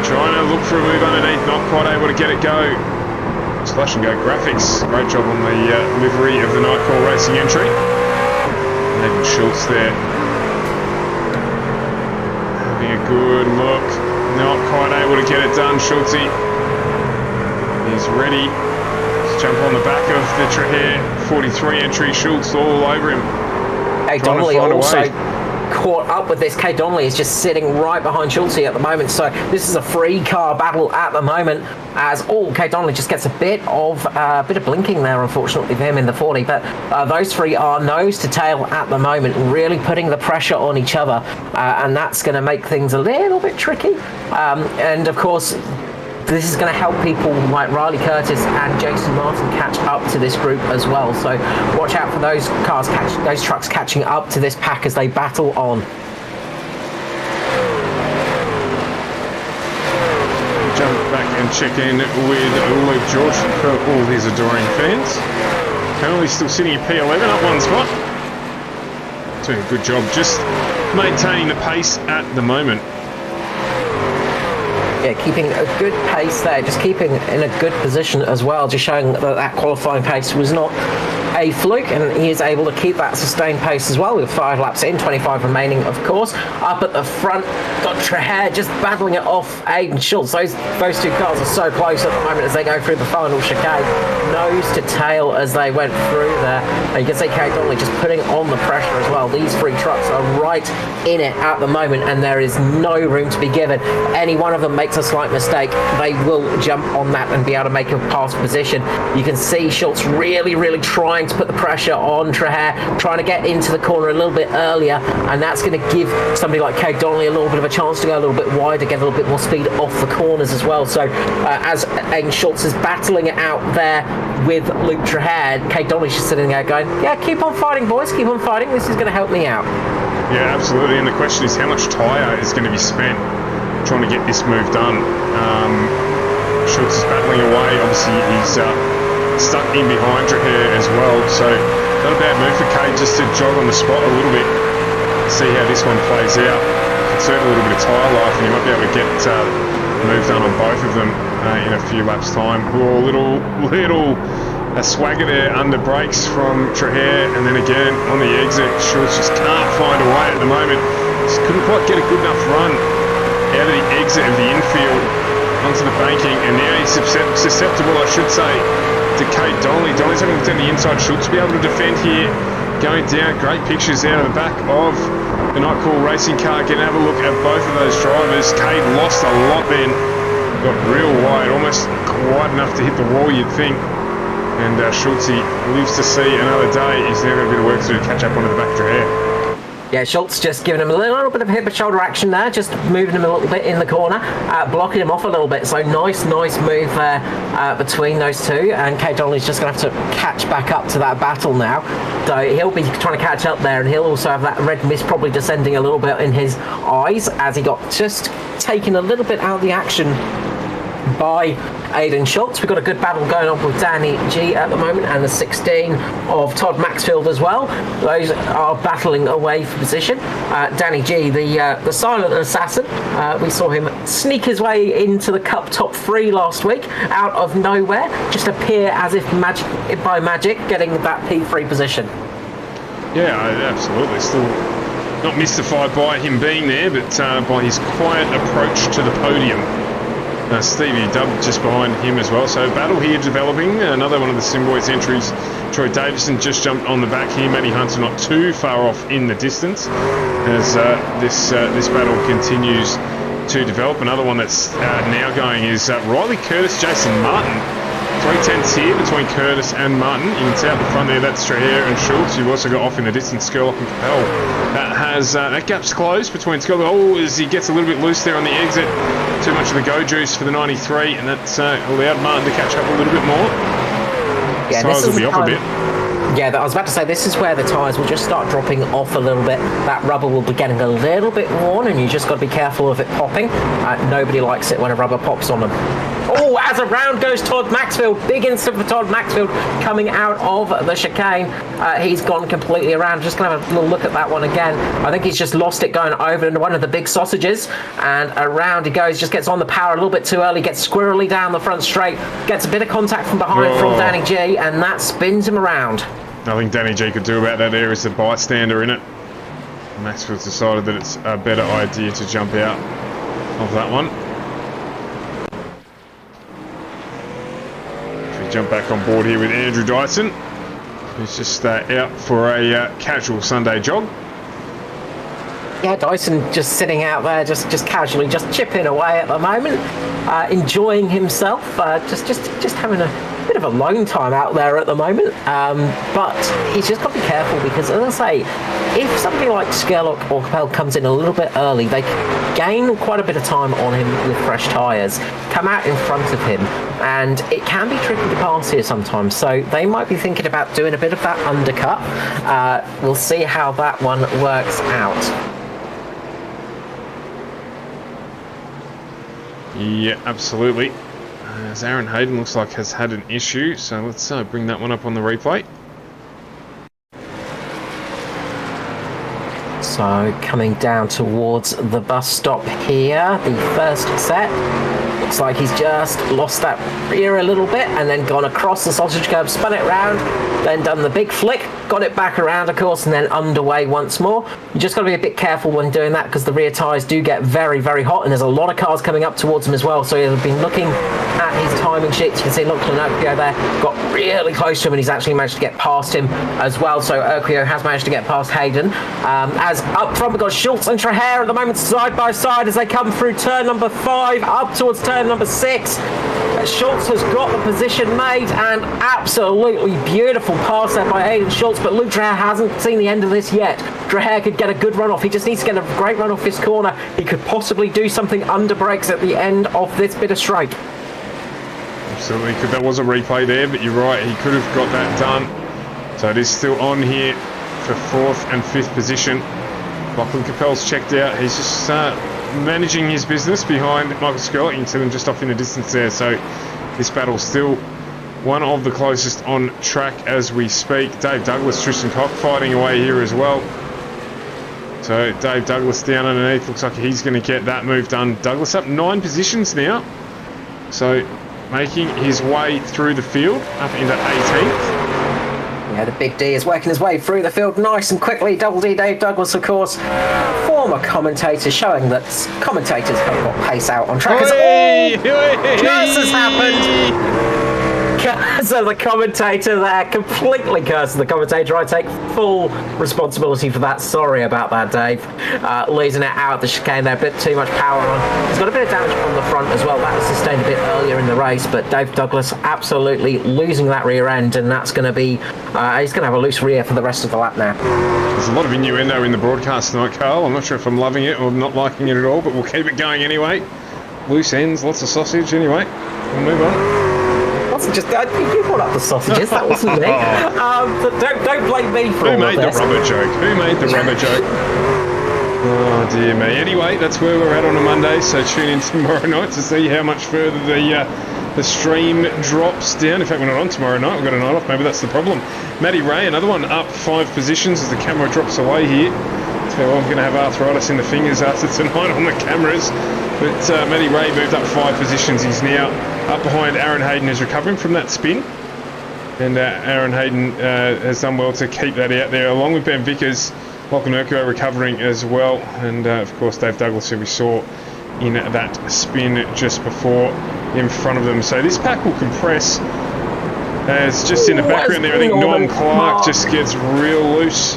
trying to look for a move underneath, not quite able to get it go. Slash and go graphics, great job on the livery of the NASCAR Racing entry. Hayden Schultz there, having a good look, not quite able to get it done. Schultz is ready to jump on the back of the Traher 43 entry. Schultz all over him. Hey, Donnelly also caught up with this. Kay Donnelly is just sitting right behind Schultz at the moment, so this is a free car battle at the moment, as Kay Donnelly just gets a bit of blinking there, unfortunately for him in the 40, but those three are nose to tail at the moment, really putting the pressure on each other, and that's going to make things a little bit tricky, and of course this is going to help people like Riley Curtis and Jason Martin catch up to this group as well. So watch out for those cars, those trucks catching up to this pack as they battle on. Jump back and check in with Luke George for all his adoring fans. Currently still sitting at P11, up one spot. Doing a good job, just maintaining the pace at the moment. Yeah, keeping a good pace there, just keeping in a good position as well, just showing that that qualifying pace was not a fluke, and he is able to keep that sustained pace as well with 5 laps in, 25 remaining, of course. Up at the front, got Traher just battling it off Hayden Schultz. Those two cars are so close at the moment as they go through the final chicane, nose to tail as they went through there. And you can see Kate Donnelly just putting on the pressure as well. These 3 trucks are right in it at the moment, and there is no room to be given. Any one of them makes a slight mistake, they will jump on that and be able to make a pass position. You can see Schultz really trying to put the pressure on Traher, trying to get into the corner a little bit earlier, and that's going to give somebody like Kate Donnelly a little bit of a chance to go a little bit wider, get a little bit more speed off the corners as well. So as Aiden Schultz is battling it out there with Luke Traher, Kate Donnelly's just sitting there going, yeah, keep on fighting, boys, keep on fighting, this is going to help me out. Yeah, absolutely, and the question is how much tyre is going to be spent trying to get this move done. Schultz is battling away, obviously he's stuck in behind Traher as well, so not a bad move for Kate just to jog on the spot a little bit, see how this one plays out. Conserve a little bit of tyre life and you might be able to get the move done on both of them in a few laps time. Oh, little swagger there under brakes from Traher, and then again on the exit Schultz just can't find a way at the moment, just couldn't quite get a good enough run out of the exit of the infield onto the banking, and now he's susceptible, I should say, to Kate Donnelly. Donnelly's having looked down the inside. Schultz will be able to defend here. Going down, great pictures out of the back of the NASCAR Racing car. Get and have a look at both of those drivers. Kate lost a lot then. Got real wide, almost wide enough to hit the wall, you'd think. And Schultz lives to see another day. He's now got a bit of work to do to catch up onto the back of Traher. Yeah, Schultz just giving him a little bit of hip and shoulder action there, just moving him a little bit in the corner, blocking him off a little bit. So nice move there between those two. And Kate Donnelly's just going to have to catch back up to that battle now. So he'll be trying to catch up there, and he'll also have that red mist probably descending a little bit in his eyes as he got just taken a little bit out of the action by Aiden Schultz. We've got a good battle going on with Danny G at the moment, and the 16 of Todd Maxfield as well. Those are battling away for position. Danny G, the silent assassin, we saw him sneak his way into the Cup top 3 last week out of nowhere, just appear as if by magic, getting that P3 position. Yeah, absolutely. Still not mystified by him being there, but by his quiet approach to the podium. Stevie Dubb just behind him as well. So battle here developing. Another one of the Simboys entries. Troy Davison just jumped on the back here. Matty Hunter not too far off in the distance as this battle continues to develop. Another one that's now going is Riley Curtis, Jason Martin. 310s here between Curtis and Martin. You can see out the front there, that's Straher and Schultz. You've also got off in the distance, Skurlock and Capel. That gap's closed between Skurlock. Oh, as he gets a little bit loose there on the exit. Too much of the go juice for the 93, and that's allowed Martin to catch up a little bit more. Yeah, Tyres will be off a bit. Yeah, I was about to say, this is where the tyres will just start dropping off a little bit. That rubber will be getting a little bit worn, and you just got to be careful of it popping. Nobody likes it when a rubber pops on them. Oh, as a round goes Todd Maxfield. Big instant for Todd Maxfield coming out of the chicane. He's gone completely around. Just going to have a little look at that one again. I think he's just lost it going over into one of the big sausages. And around he goes, just gets on the power a little bit too early, gets squirrely down the front straight, gets a bit of contact from behind from Danny G, and that spins him around. Nothing Danny G could do about that there is the bystander in it. Maxfield's decided that it's a better idea to jump out of that one. If we jump back on board here with Andrew Dyson, who's just out for a casual Sunday jog. Yeah, Dyson just sitting out there, just casually, just chipping away at the moment, enjoying himself, just having a bit of a lone time out there at the moment. But he's just got to be careful because, as I say, if somebody like Skurlock or Capel comes in a little bit early, they gain quite a bit of time on him with fresh tyres, come out in front of him, and it can be tricky to pass here sometimes. So they might be thinking about doing a bit of that undercut. We'll see how that one works out. Yeah, absolutely. As Aaron Hayden looks like has had an issue, so let's bring that one up on the replay. So coming down towards the bus stop here, the first set. Looks like he's just lost that rear a little bit and then gone across the sausage curb, spun it round, then done the big flick, got it back around, of course, and then underway once more. You just got to be a bit careful when doing that because the rear tyres do get very, very hot, and there's a lot of cars coming up towards him as well. So he's been looking at his timing sheets. You can see, look, Pinocchio there got really close to him, and he's actually managed to get past him as well. So Urquio has managed to get past Hayden. As up front, we've got Schultz and Traher at the moment side by side as they come through turn number 5 up towards turn number 6. Schultz has got the position made, and absolutely beautiful pass there by Hayden Schultz, but Luke Traher hasn't seen the end of this yet. Traher could get a good run off. He just needs to get a great run off this corner. He could possibly do something under brakes at the end of this bit of straight. Absolutely, that was a replay there, but you're right, he could have got that done. So it is still on here for 4th and 5th position. Lachlan Capel's checked out. He's just managing his business behind Michael Skurlock. You can see them just off in the distance there. So this battle's still one of the closest on track as we speak. Dave Douglas, Tristan Cock fighting away here as well. So Dave Douglas down underneath. Looks like he's going to get that move done. Douglas up 9 positions now. So making his way through the field up into 18th. Yeah, the Big D is working his way through the field nice and quickly. Double D Dave Douglas, of course, former commentator, showing that commentators have got pace out on track. Just has happened. Curse of the commentator there, completely curse of the commentator. I take full responsibility for that. Sorry about that, Dave. Losing it out of the chicane there, a bit too much power on. He's got a bit of damage on the front as well. That was sustained a bit earlier in the race, but Dave Douglas absolutely losing that rear end, and that's going to be, he's going to have a loose rear for the rest of the lap now. There's a lot of innuendo in the broadcast tonight, Carl. I'm not sure if I'm loving it or not liking it at all, but we'll keep it going anyway. Loose ends, lots of sausage anyway. We'll move on. Just you brought up the sausages. That wasn't me. Don't blame me for all of this. Who made the rubber joke? Who made the rubber joke? Oh dear me. Anyway, that's where we're at on a Monday. So tune in tomorrow night to see how much further the stream drops down. In fact, we're not on tomorrow night. We've got a night off. Maybe that's the problem. Matty Ray, another one up 5 positions as the camera drops away here. So I'm going to have arthritis in the fingers after tonight on the cameras. But Matty Ray moved up 5 positions. He's now up behind Aaron Hayden, who's recovering from that spin. And Aaron Hayden has done well to keep that out there, along with Ben Vickers. Lachlan Urquio recovering as well. And of course, Dave Douglas, who we saw in that spin just before in front of them. So this pack will compress. As just in the background there, I think Norm Clark just gets real loose.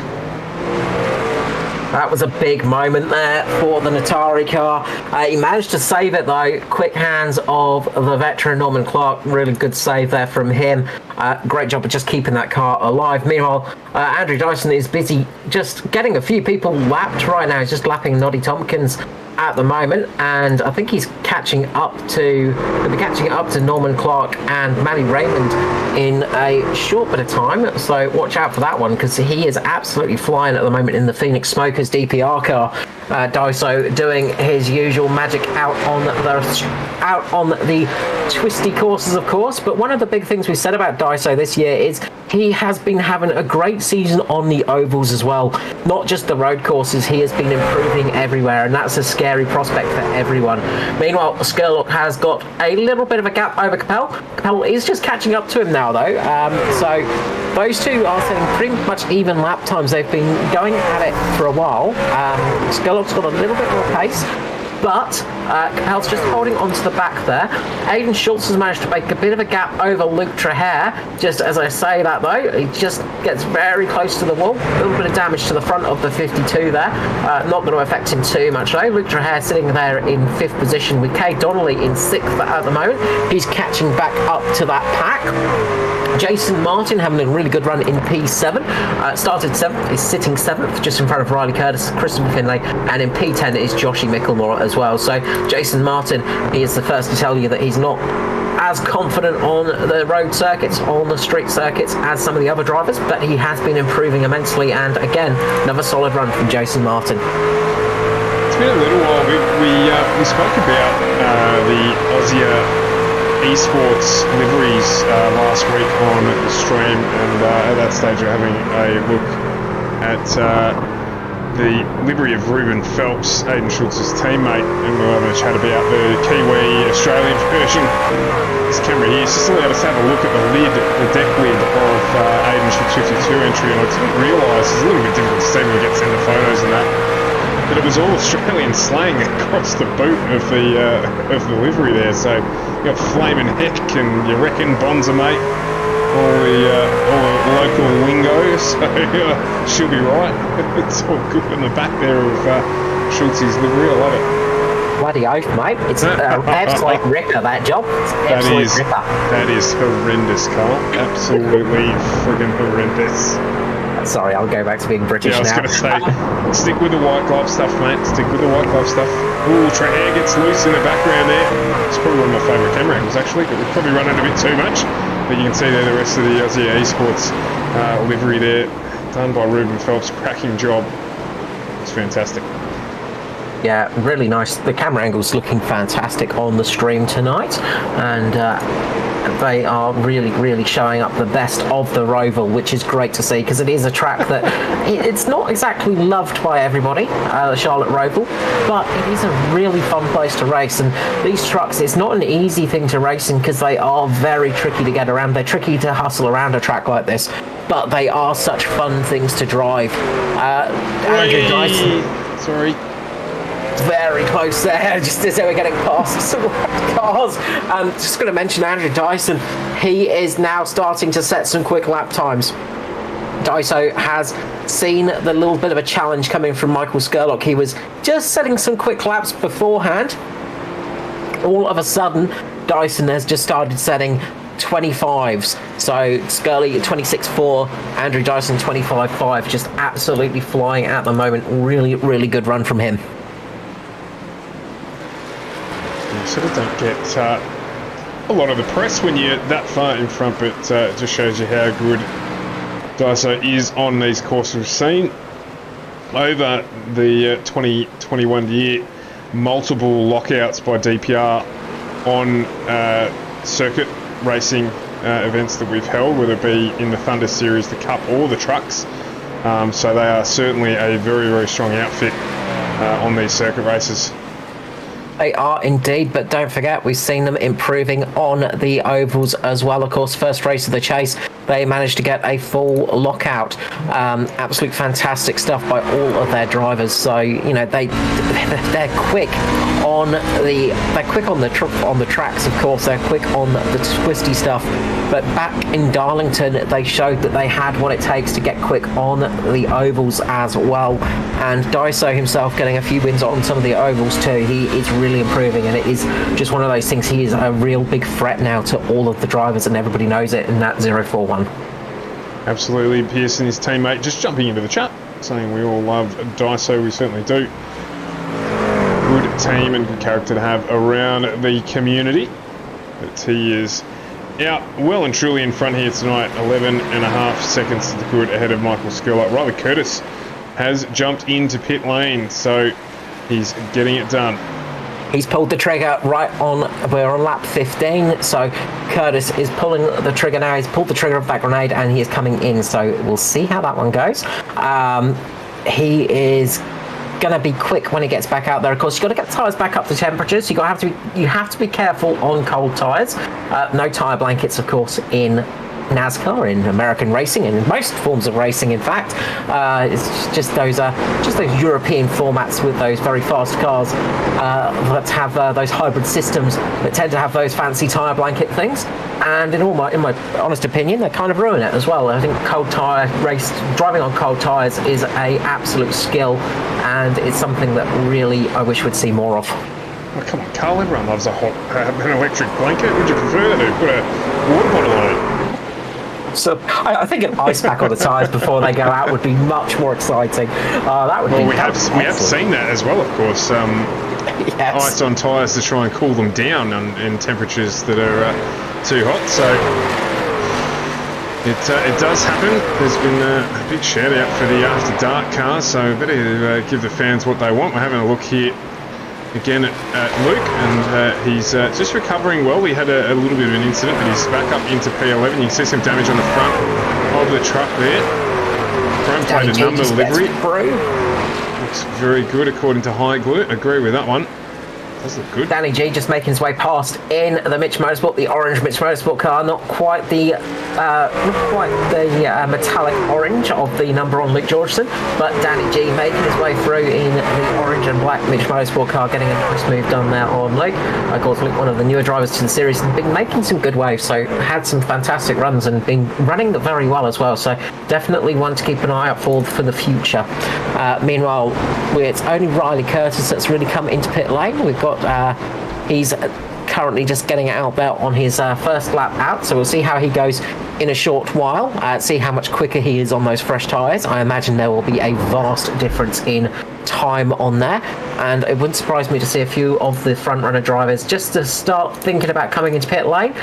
That was a big moment there for the Natari car. He managed to save it though. Quick hands of the veteran Norman Clark. Really good save there from him. Great job of just keeping that car alive. Meanwhile, Andrew Dyson is busy just getting a few people lapped right now. He's just lapping Noddy Tompkins at the moment, and I think he's catching up to Norman Clark and Manny Raymond in a short bit of time, so watch out for that one, because he is absolutely flying at the moment in the Phoenix Smokers DPR car. Daiso doing his usual magic out on the twisty courses, of course. But one of the big things we said about Daiso this year is he has been having a great season on the ovals as well, not just the road courses. He has been improving everywhere, and that's a scary prospect for everyone. Meanwhile, Skurlock has got a little bit of a gap over Capel. Capel is just catching up to him now though, so those two are setting pretty much even lap times. They've been going at it for a while. Skurlock's got a little bit more pace, but Capel's just holding onto the back there. Aidan Schultz has managed to make a bit of a gap over Luke Traher. Just as I say that though, he just gets very close to the wall. A little bit of damage to the front of the 52 there. Not going to affect him too much though. Luke Traher sitting there in 5th position with Kay Donnelly in 6th at the moment. He's catching back up to that pack. Jason Martin having a really good run in P7. Started 7th, is sitting 7th, just in front of Riley Curtis, Christopher Finlay, and in P10 is Joshy Micklemore as well. So Jason Martin, he is the first to tell you that he's not as confident on the road circuits, on the street circuits, as some of the other drivers, but he has been improving immensely, and again, another solid run from Jason Martin. It's been a little while. We spoke about the Aussie esports liveries last week on the stream, and at that stage we're having a look at the livery of Ruben Phelps, Aidan Schultz's teammate, and we're having a chat about the Kiwi Australian version. This camera here is just allowed us to have a look at the deck lid of Aidan Schultz's 52 entry, and I didn't realise, it's a little bit difficult to see when we get sent the photos and that, but it was all Australian slang across the boot of the livery there. So you got Flamin' Heck and you reckon Bonza mate, all the local lingo. So she'll be right. It's all good in the back there of Schultz's livery. I love it. Bloody oath, mate. It's an absolute ripper, that job. It's absolute ripper. That is horrendous, Carl. Absolutely friggin' horrendous. Sorry, I'll go back to being British now. I was going to say, stick with the white glove stuff, mate. Stick with the white glove stuff. Ooh, Traher gets loose in the background there. It's probably one of my favourite camera angles, actually, but we've probably run it a bit too much. But you can see there the rest of the Aussie Esports livery there, done by Ruben Phelps. Cracking job. It's fantastic. Yeah, really nice. The camera angle's looking fantastic on the stream tonight, and they are really showing up the best of the Roval, which is great to see, because it is a track that it's not exactly loved by everybody, the Charlotte Roval, but it is a really fun place to race. And these trucks, it's not an easy thing to race in, because they are very tricky to get around. They're tricky to hustle around a track like this, but they are such fun things to drive. Andrew Dyson. Sorry. Very close there, just as they were getting past some cars. Just going to mention Andrew Dyson. He is now starting to set some quick lap times. Daiso has seen the little bit of a challenge coming from Michael Skurlock. He was just setting some quick laps beforehand. All of a sudden, Dyson has just started setting 25s. So Skurley 26.4, Andrew Dyson 25.5, just absolutely flying at the moment. Really good run from him. Sort of don't get a lot of the press when you're that far in front, but it just shows you how good Daiso is on these courses. We've seen over the 2021 year multiple lockouts by DPR on circuit racing events that we've held, whether it be in the Thunder Series, the Cup, or the trucks. So they are certainly a very strong outfit on these circuit races. They are indeed, but don't forget, we've seen them improving on the ovals as well. Of course, first race of the chase they managed to get a full lockout. Absolute fantastic stuff by all of their drivers. So they're quick on the tracks. Of course, they're quick on the twisty stuff. But back in Darlington, they showed that they had what it takes to get quick on the ovals as well. And Daiso himself getting a few wins on some of the ovals too. He is really improving, and it is just one of those things. He is a real big threat now to all of the drivers, and everybody knows it in that 041. Absolutely. Pearson, his teammate, just jumping into the chat, saying we all love Daiso. We certainly do. Good team and good character to have around the community. But he is out well and truly in front here tonight. 11.5 seconds to the good ahead of Michael Skirlock. Riley Curtis has jumped into pit lane, so he's getting it done. He's pulled the trigger we're on lap 15, so Curtis is pulling the trigger now. He's pulled the trigger of that grenade and he is coming in, so we'll see how that one goes. He is going to be quick when he gets back out there. Of course, you've got to get the tyres back up to temperatures. You have to be careful on cold tyres. No tyre blankets, of course, in NASCAR, in American racing, and in most forms of racing, in fact. It's just those European formats with those very fast cars that have those hybrid systems that tend to have those fancy tyre blanket things. And in my honest opinion, they kind of ruin it as well. I think driving on cold tyres is a absolute skill, and it's something that really I wish we'd see more of. Oh, come on, Carl, everyone loves an electric blanket. Would you prefer that or put a water bottle on it? So I think an ice pack on the tyres before they go out would be much more exciting. That would be. We have seen that as well, of course. Yes. Ice on tyres to try and cool them down in temperatures that are too hot. So it does happen. There's been a big shout out for the after dark cars. So better give the fans what they want. We're having a look here again at Luke, and he's just recovering well. We had a little bit of an incident, but he's back up into P11. You can see some damage on the front of the truck there. Chrome plated number livery. Looks very good according to High Glue. Agree with that one. Does look good. Danny G just making his way past in the Mitch Motorsport, the orange Mitch Motorsport car. Not quite the metallic orange of the number on Luke Georgeson, but Danny G making his way through in the orange and black Mitch Motorsport car, getting a nice move done there on Luke. Of course, Luke, one of the newer drivers to the series, and been making some good waves, so had some fantastic runs and been running very well as well. So definitely one to keep an eye out for the future. Meanwhile, it's only Riley Curtis that's really come into pit lane. We've got he's currently just getting out there on his first lap out, so we'll see how he goes in a short while, see how much quicker he is on those fresh tyres. I imagine there will be a vast difference in time on there, and it wouldn't surprise me to see a few of the front runner drivers just to start thinking about coming into pit lane.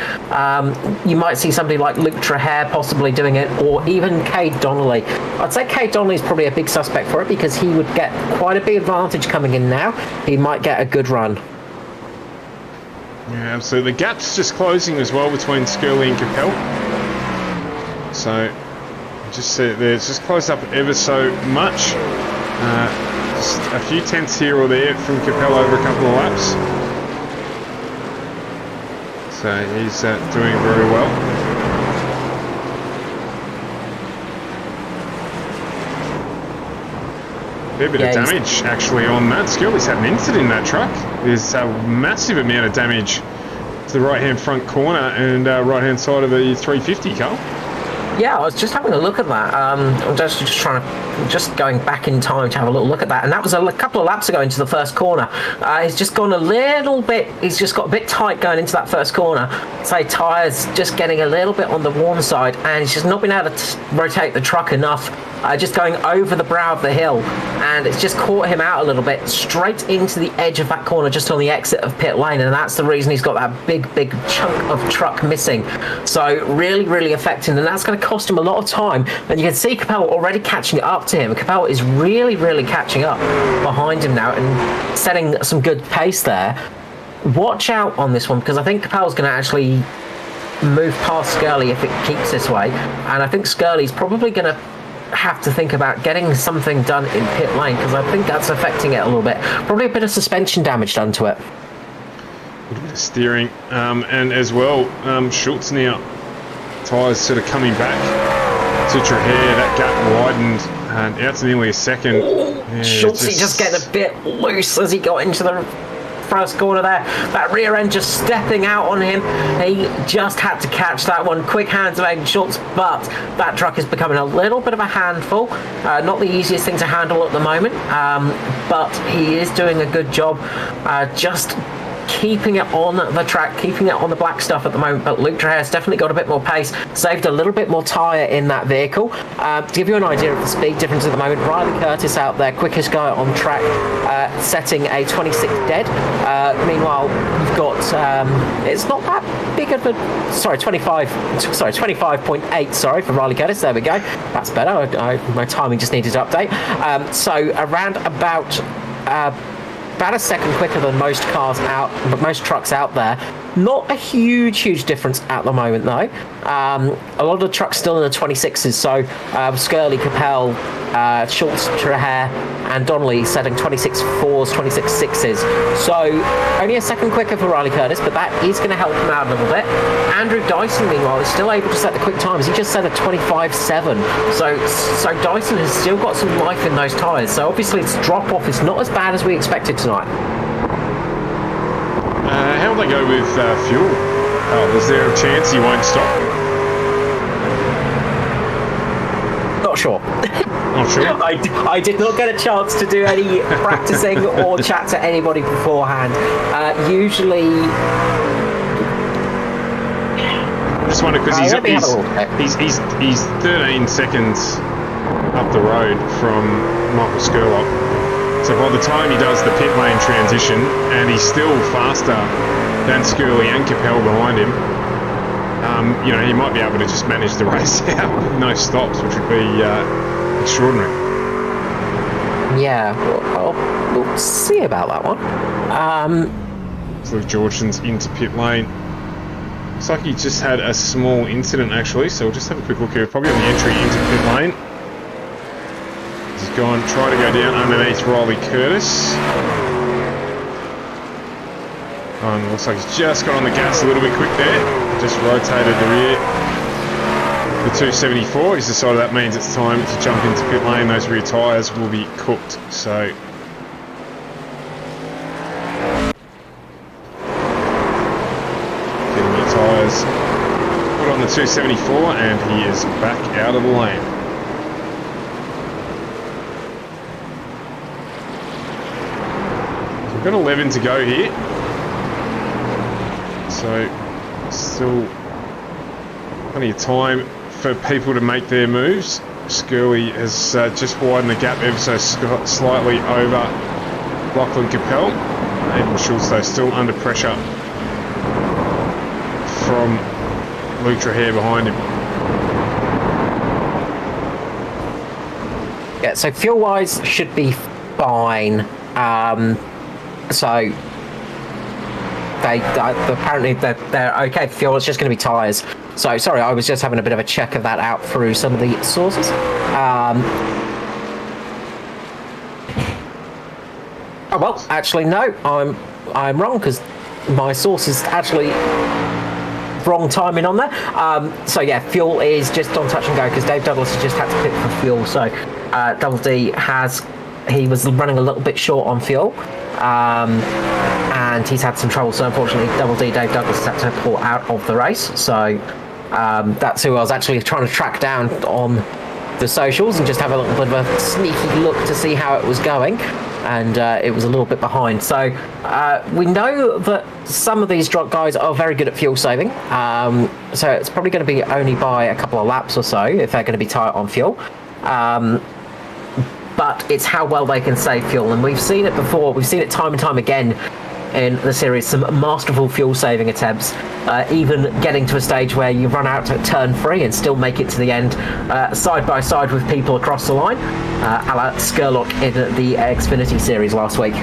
You might see somebody like Luke Trahair possibly doing it, or even Cade Donnelly. I'd say Cade Donnelly is probably a big suspect for it, because he would get quite a big advantage coming in now. He might get a good run. Yeah, absolutely. The gap's just closing as well between Skirley and Capel. So, just see it there. It's just closed up ever so much. Just a few tenths here or there from Capel over a couple of laps. So he's doing very well. Fair bit of damage actually on that. Skirley's had an incident in that truck. There's a massive amount of damage to the right hand front corner and right hand side of the 350 car. Yeah, I was just having a look at that. I'm just going back in time to have a little look at that, and that was a couple of laps ago into the first corner. He's just gone a little bit. He's just got a bit tight going into that first corner. Say tyres just getting a little bit on the worn side, and he's just not been able to rotate the truck enough. Just going over the brow of the hill, and it's just caught him out a little bit, straight into the edge of that corner just on the exit of pit lane, and that's the reason he's got that big chunk of truck missing. So really affecting, and that's going to cost him a lot of time. And you can see Capel already catching up to him. Capel is really catching up behind him now and setting some good pace there. Watch out on this one, because I think Capel's going to actually move past Skirley if it keeps this way, and I think Skirley's probably going to have to think about getting something done in pit lane, because I think that's affecting it a little bit. Probably a bit of suspension damage done to it. A little bit of steering, and as well, Schultz now tyres sort of coming back to Trahair. That gap widened and out to nearly a second. Yeah, Schultz just getting a bit loose as he got into the first corner there. That rear end just stepping out on him. He just had to catch that one. Quick hands of Aidan Schultz, but that truck is becoming a little bit of a handful. Not the easiest thing to handle at the moment, but he is doing a good job just keeping it on the track, keeping it on the black stuff at the moment. But Luke Trahair's definitely got a bit more pace, saved a little bit more tyre in that vehicle. To give you an idea of the speed difference at the moment, Riley Curtis out there, quickest guy on track, setting a 26 dead. Meanwhile, you've got it's not that big of a 25.8 for Riley Curtis. There we go, that's better. My timing just needed to update. So around about a second quicker than most trucks out there. Not a huge difference at the moment though. A lot of the trucks still in the 26s, so Skirley, Capel, Schultz, Trahair and Donnelly setting 26.4s, 26.6s. So only a second quicker for Riley Curtis, but that is going to help him out a little bit. Andrew Dyson, meanwhile, is still able to set the quick times. He just set a 25.7. So Dyson has still got some life in those tyres. So obviously its drop-off is not as bad as we expected tonight. How will they go with fuel? Is there a chance he won't stop? Not sure. Not sure. I did not get a chance to do any practicing or chat to anybody beforehand. Usually, I just wonder because he's 13 seconds up the road from Michael Skurlock. So by the time he does the pit lane transition, and he's still faster than Skirley and Capel behind him, he might be able to just manage the race out with no stops, which would be extraordinary. Yeah, we'll see about that one. So Georgeson's into pit lane. Looks like he just had a small incident actually, so we'll just have a quick look here. Probably on the entry into pit lane. He's gone, try to go down underneath Riley Curtis. And looks like he's just got on the gas a little bit quick there. Just rotated the rear. The 274, he's decided that means it's time to jump into pit lane. Those rear tyres will be cooked. So getting the tyres put on the 274 and he is back out of the lane. So we've got 11 to go here. So still plenty of time for people to make their moves. Skirley has just widened the gap ever so slightly over Lachlan Capel. Aidan Schultz though still under pressure from Luke Trahair behind him. Yeah, so fuel wise should be fine. So apparently they're okay for fuel. It's just going to be tyres. So sorry, I was just having a bit of a check of that out through some of the sources. Oh well, actually no, I'm wrong because my source is actually wrong timing on there. So yeah, fuel is just on touch and go because Dave Douglas has just had to pit for fuel. So Double D he was running a little bit short on fuel. And he's had some trouble, so unfortunately Double D, Dave Douglas, has had to pull out of the race. So that's who I was actually trying to track down on the socials and just have a little bit of a sneaky look to see how it was going, and it was a little bit behind. So we know that some of these guys are very good at fuel saving, so it's probably going to be only by a couple of laps or so if they're going to be tight on fuel. But it's how well they can save fuel, and we've seen it before. We've seen it time and time again in the series, some masterful fuel saving attempts, even getting to a stage where you run out at turn 3 and still make it to the end side by side with people across the line, a la Skurlock in the Xfinity series last week.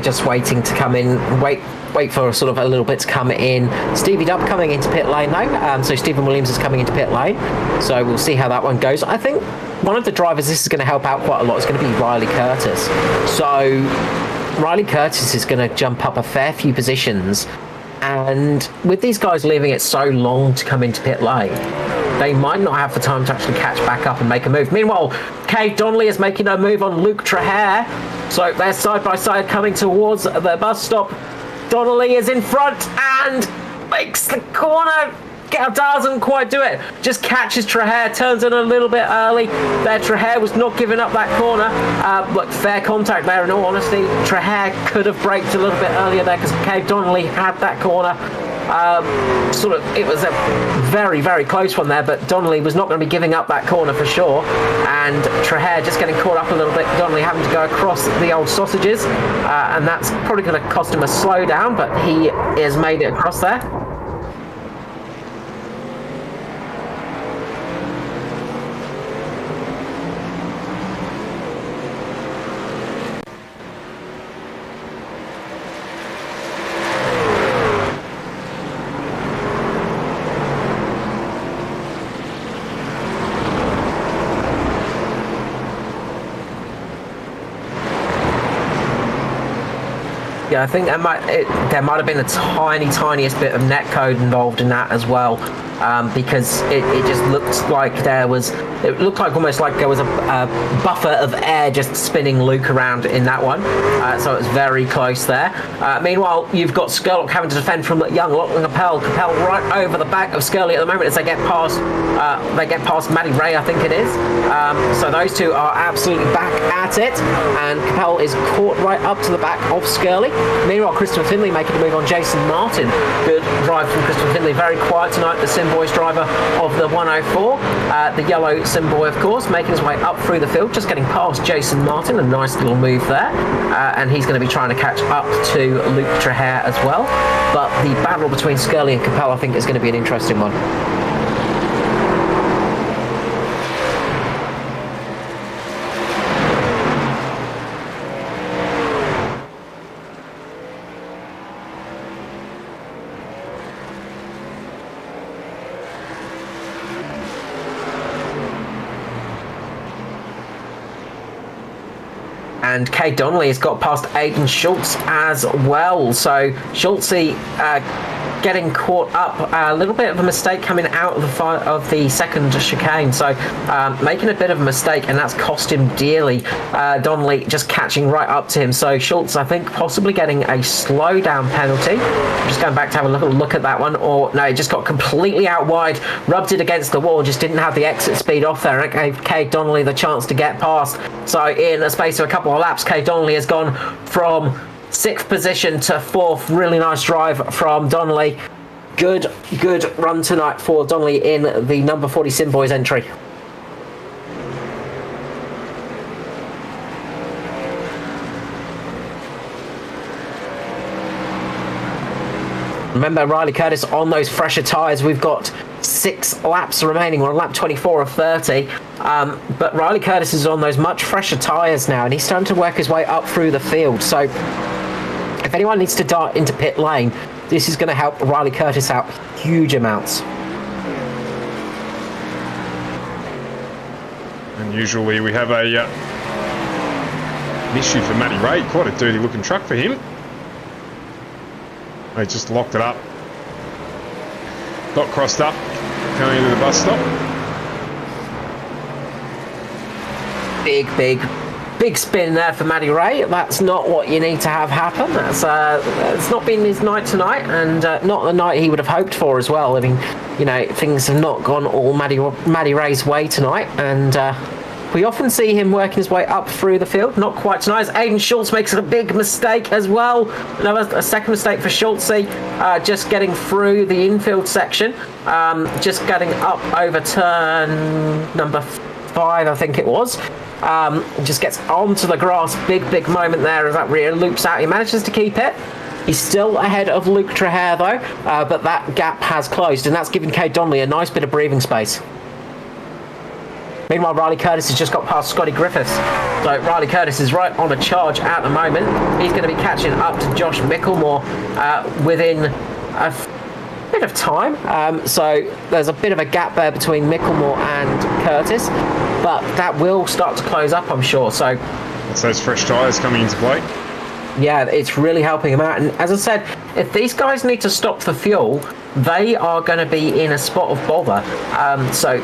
Just waiting to come in, wait wait for sort of a little bit to come in. Stevie Dubb coming into pit lane though, so Stephen Williams is coming into pit lane, so we'll see how that one goes. I think one of the drivers this is going to help out quite a lot is going to be Riley Curtis. So Riley Curtis is going to jump up a fair few positions, and with these guys leaving it so long to come into pit lane, they might not have the time to actually catch back up and make a move. Meanwhile, Kay Donnelly is making a move on Luke Trahere, so they're side by side coming towards the bus stop. Donnelly is in front and makes the corner. Doesn't quite do it. Just catches Trahere, turns in a little bit early. There, Trahere was not giving up that corner. But fair contact there, in all honesty. Trahere could have braked a little bit earlier there because Cave Donnelly had that corner. It was a very, very close one there, but Donnelly was not going to be giving up that corner for sure. And Trahere just getting caught up a little bit. Donnelly having to go across the old sausages, and that's probably going to cost him a slowdown, but he has made it across there. Yeah, I think there might have been the tiniest bit of netcode involved in that as well, because it just looked like almost like there was a buffer of air just spinning Luke around in that one, so it was very close there. Meanwhile, you've got Skurlock having to defend from young Lachlan Capel right over the back of Skurley at the moment as they get past Matty Ray, I think it is. So those two are absolutely back at it, and Capel is caught right up to the back of Skurley. Meanwhile, Christopher Finley making a move on Jason Martin. Good drive from Christopher Finley. Very quiet tonight, the Simboys driver of the 104. The yellow Simboy, of course, making his way up through the field, just getting past Jason Martin. A nice little move there. And he's going to be trying to catch up to Luke Trahere as well. But the battle between Skurley and Capel, I think, is going to be an interesting one. And Kay Donnelly has got past Aidan Schultz as well. So Schultz getting caught up. A little bit of a mistake coming out of the second chicane. So making a bit of a mistake, and that's cost him dearly. Donnelly just catching right up to him. So Schultz, I think, possibly getting a slowdown penalty. Just going back to have a little look at that one. Or no, it just got completely out wide, rubbed it against the wall, just didn't have the exit speed off there. And it gave Kay Donnelly the chance to get past. So in a space of a couple of laps, Kay Donnelly has gone from 6th position to 4th. Really nice drive from Donnelly. Good run tonight for Donnelly in the number 40 Simboys entry. Remember, Riley Curtis on those fresher tyres. We've got 6 laps remaining. We're on lap 24 of 30. But Riley Curtis is on those much fresher tyres now, and he's starting to work his way up through the field. So if anyone needs to dart into pit lane, this is going to help Riley Curtis out huge amounts. And usually we have an issue for Matty Ray. Quite a dirty looking truck for him. They just locked it up. Got crossed up going into the bus stop. Big spin there for Matty Ray. That's not what you need to have happen. That's it's not been his night tonight, and not the night he would have hoped for as well. I mean, you know, things have not gone all Matty Ray's way tonight, and we often see him working his way up through the field. Not quite tonight, as Aidan Schultz makes a big mistake as well. A second mistake for Schultz, just getting through the infield section, just getting up over turn number 5, I think it was. Just gets onto the grass. Big moment there as that rear loops out. He manages to keep it. He's still ahead of Luke Trahere though, but that gap has closed, and that's given Kay Donnelly a nice bit of breathing space. Meanwhile, Riley Curtis has just got past Scotty Griffiths. So Riley Curtis is right on a charge at the moment. He's going to be catching up to Josh Micklemore within a bit of time. So there's a bit of a gap there between Micklemore and Curtis, but that will start to close up, I'm sure. So that's those fresh tyres coming into play. Yeah, it's really helping him out. And as I said, if these guys need to stop for fuel, they are going to be in a spot of bother. So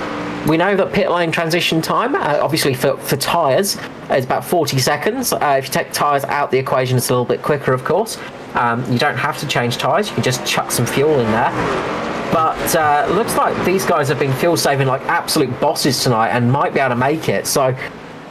we know that pit lane transition time, obviously for tyres, is about 40 seconds. If you take tyres out the equation, it's a little bit quicker, of course. You don't have to change tyres. You can just chuck some fuel in there. But looks like these guys have been fuel saving like absolute bosses tonight and might be able to make it. So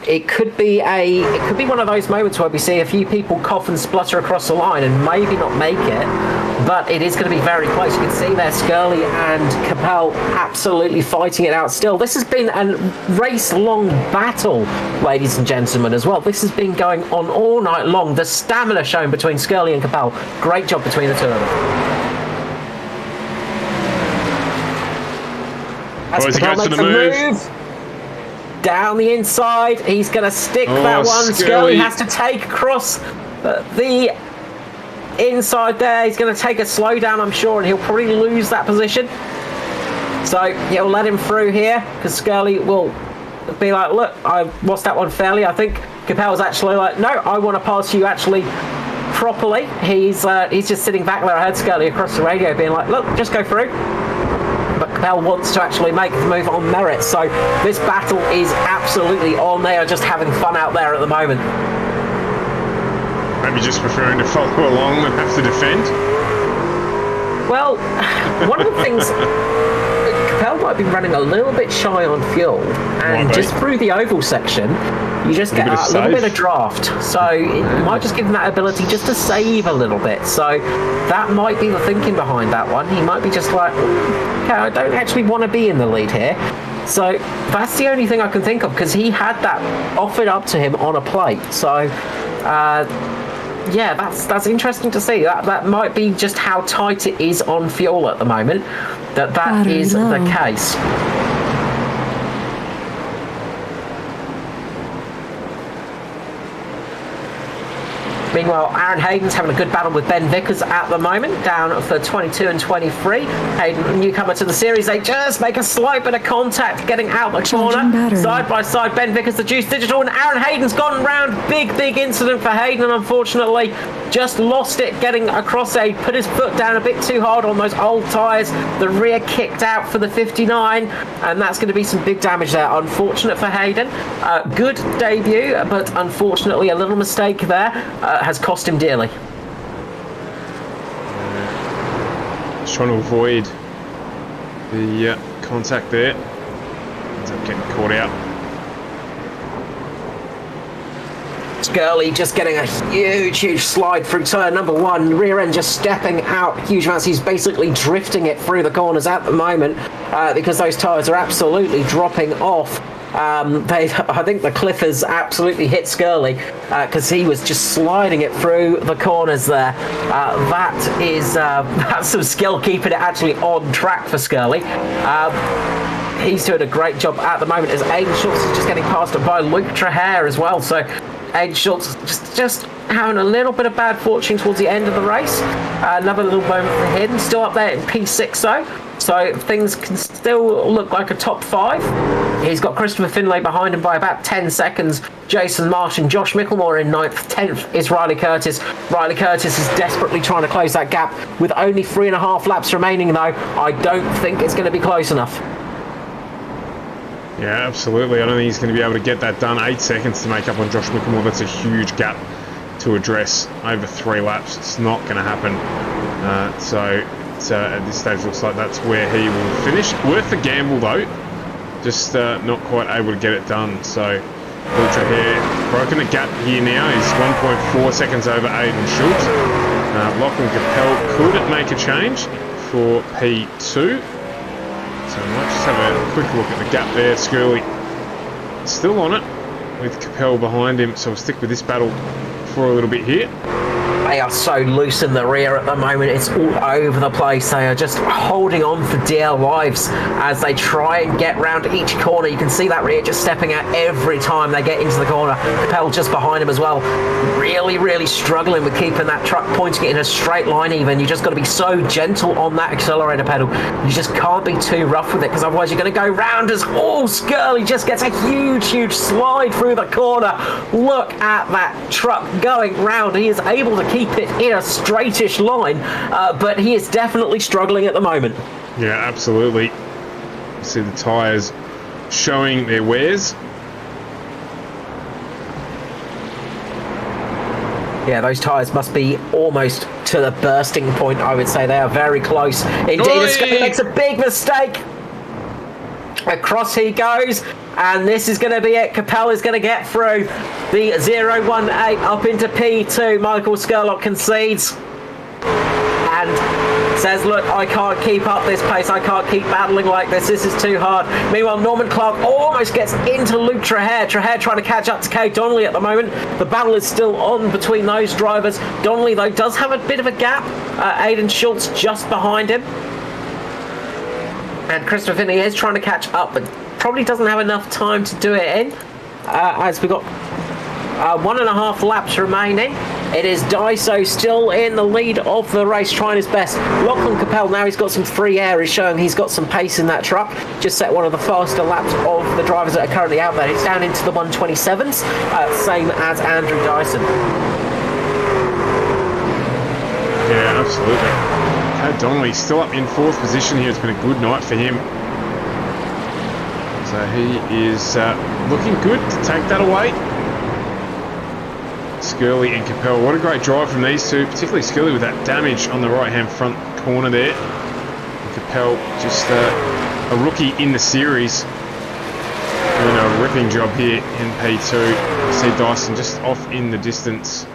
it could be one of those moments where we see a few people cough and splutter across the line and maybe not make it, but it is going to be very close. You can see there Scully and Capel absolutely fighting it out still. This has been a race-long battle, ladies and gentlemen, as well. This has been going on all night long. The stamina shown between Scully and Capel, great job between the two of them. As Capel makes a move. Down the inside, he's going to stick that one. Scully has to take across the inside there. He's going to take a slowdown, I'm sure, and he'll probably lose that position. So he'll let him through here because Scully will be like, look, I lost that one fairly. I think Capel's actually like, no, I want to pass you actually properly. He's just sitting back there. I heard Scully across the radio being like, look, just go through. But Capel wants to actually make the move on merit, so this battle is absolutely on. They are just having fun out there at the moment. Maybe just preferring to follow along than have to defend? Well, one of the things, Capel might be running a little bit shy on fuel, and just through the oval section, you just get a little bit of draft. So it might just give him that ability just to save a little bit. So that might be the thinking behind that one. He might be just like, okay, I don't actually want to be in the lead here. So that's the only thing I can think of, because he had that offered up to him on a plate. So yeah, that's interesting to see. That might be just how tight it is on fuel at the moment, that is the case. Meanwhile, Aaron Hayden's having a good battle with Ben Vickers at the moment, down for 22 and 23. Hayden, newcomer to the series, they just make a slight bit of contact getting out the corner. Side by side, Ben Vickers, the Juice Digital, and Aaron Hayden's gone round. Big incident for Hayden, and unfortunately just lost it getting across put his foot down a bit too hard on those old tyres. The rear kicked out for the 59, and that's going to be some big damage there. Unfortunate for Hayden. Good debut, but unfortunately a little mistake there has cost him dearly. Just trying to avoid the contact there. Ends up getting caught out. Scully just getting a huge slide through turn number one. Rear end just stepping out huge amounts. He's basically drifting it through the corners at the moment because those tyres are absolutely dropping off. I think the cliff has absolutely hit Scully because he was just sliding it through the corners there. That's some skill keeping it actually on track for Scully. He's doing a great job at the moment as Aiden Schultz is just getting passed by Luke Trahair as well. So Aiden Schultz just having a little bit of bad fortune towards the end of the race. Another little moment for him. Still up there in P6 though. So things can still look like a top five. He's got Christopher Finlay behind him by about 10 seconds. Jason Marsh and Josh Micklemore in 9th. 10th is Riley Curtis. Riley Curtis is desperately trying to close that gap with only 3.5 laps remaining though. I don't think it's going to be close enough. Yeah, absolutely. I don't think he's going to be able to get that done. 8 seconds to make up on Josh Micklemore. That's a huge gap to address over 3 laps. It's not going to happen. So at this stage looks like that's where he will finish. Worth the gamble though. Just not quite able to get it done. So Ultra here broken the gap here now. He's 1.4 seconds over Aiden Schultz. Lachlan Capel could make a change for P2. So I might just have a quick look at the gap there. Scully still on it with Capel behind him. So we'll stick with this battle for a little bit here. They are so loose in the rear at the moment. It's all over the place. They are just holding on for dear lives as they try and get round each corner. You can see that rear just stepping out every time they get into the corner. Capel just behind him as well. Really, really struggling with keeping that truck pointing it in a straight line even. You just got to be so gentle on that accelerator pedal. You just can't be too rough with it because otherwise you're going to go round as Skirley just gets a huge slide through the corner. Look at that truck going round. He is able to keep it in a straightish line, but he is definitely struggling at the moment. Yeah, absolutely. You see the tyres showing their wears. Yeah, those tyres must be almost to the bursting point, I would say. They are very close. Indeed, Skirley makes a big mistake. Across he goes, and this is going to be it. Capel is going to get through the 018 up into P2. Michael Scurlock concedes and says, look, I can't keep up this pace. I can't keep battling like this. This is too hard. Meanwhile, Norman Clark almost gets into Luke Trahair. Trahair trying to catch up to Kay Donnelly at the moment. The battle is still on between those drivers. Donnelly, though, does have a bit of a gap. Aidan Schultz just behind him. And Christopher Finney is trying to catch up, but probably doesn't have enough time to do it in. As we've got 1.5 laps remaining. It is Daiso still in the lead of the race, trying his best. Lachlan Capel, now he's got some free air, is showing he's got some pace in that truck. Just set one of the faster laps of the drivers that are currently out there. He's down into the 127s, same as Andrew Dyson. Yeah, absolutely. Donnelly still up in 4th position here. It's been a good night for him. So he is looking good to take that away. Skirley and Capel, what a great drive from these two, particularly Skirley with that damage on the right-hand front corner there. And Capel, just a rookie in the series, doing a ripping job here in P2. You see Dyson just off in the distance.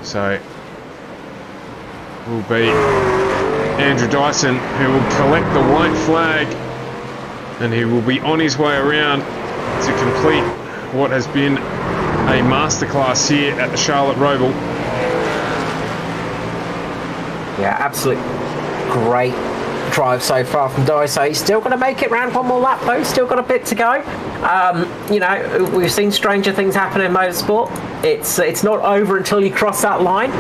So will be Andrew Dyson, who will collect the white flag, and he will be on his way around to complete what has been a masterclass here at the Charlotte Roval. Yeah, absolute great drive so far from Daiso. He's still going to make it round one more lap though. He's still got a bit to go. You know, we've seen stranger things happen in motorsport. It's not over until you cross that line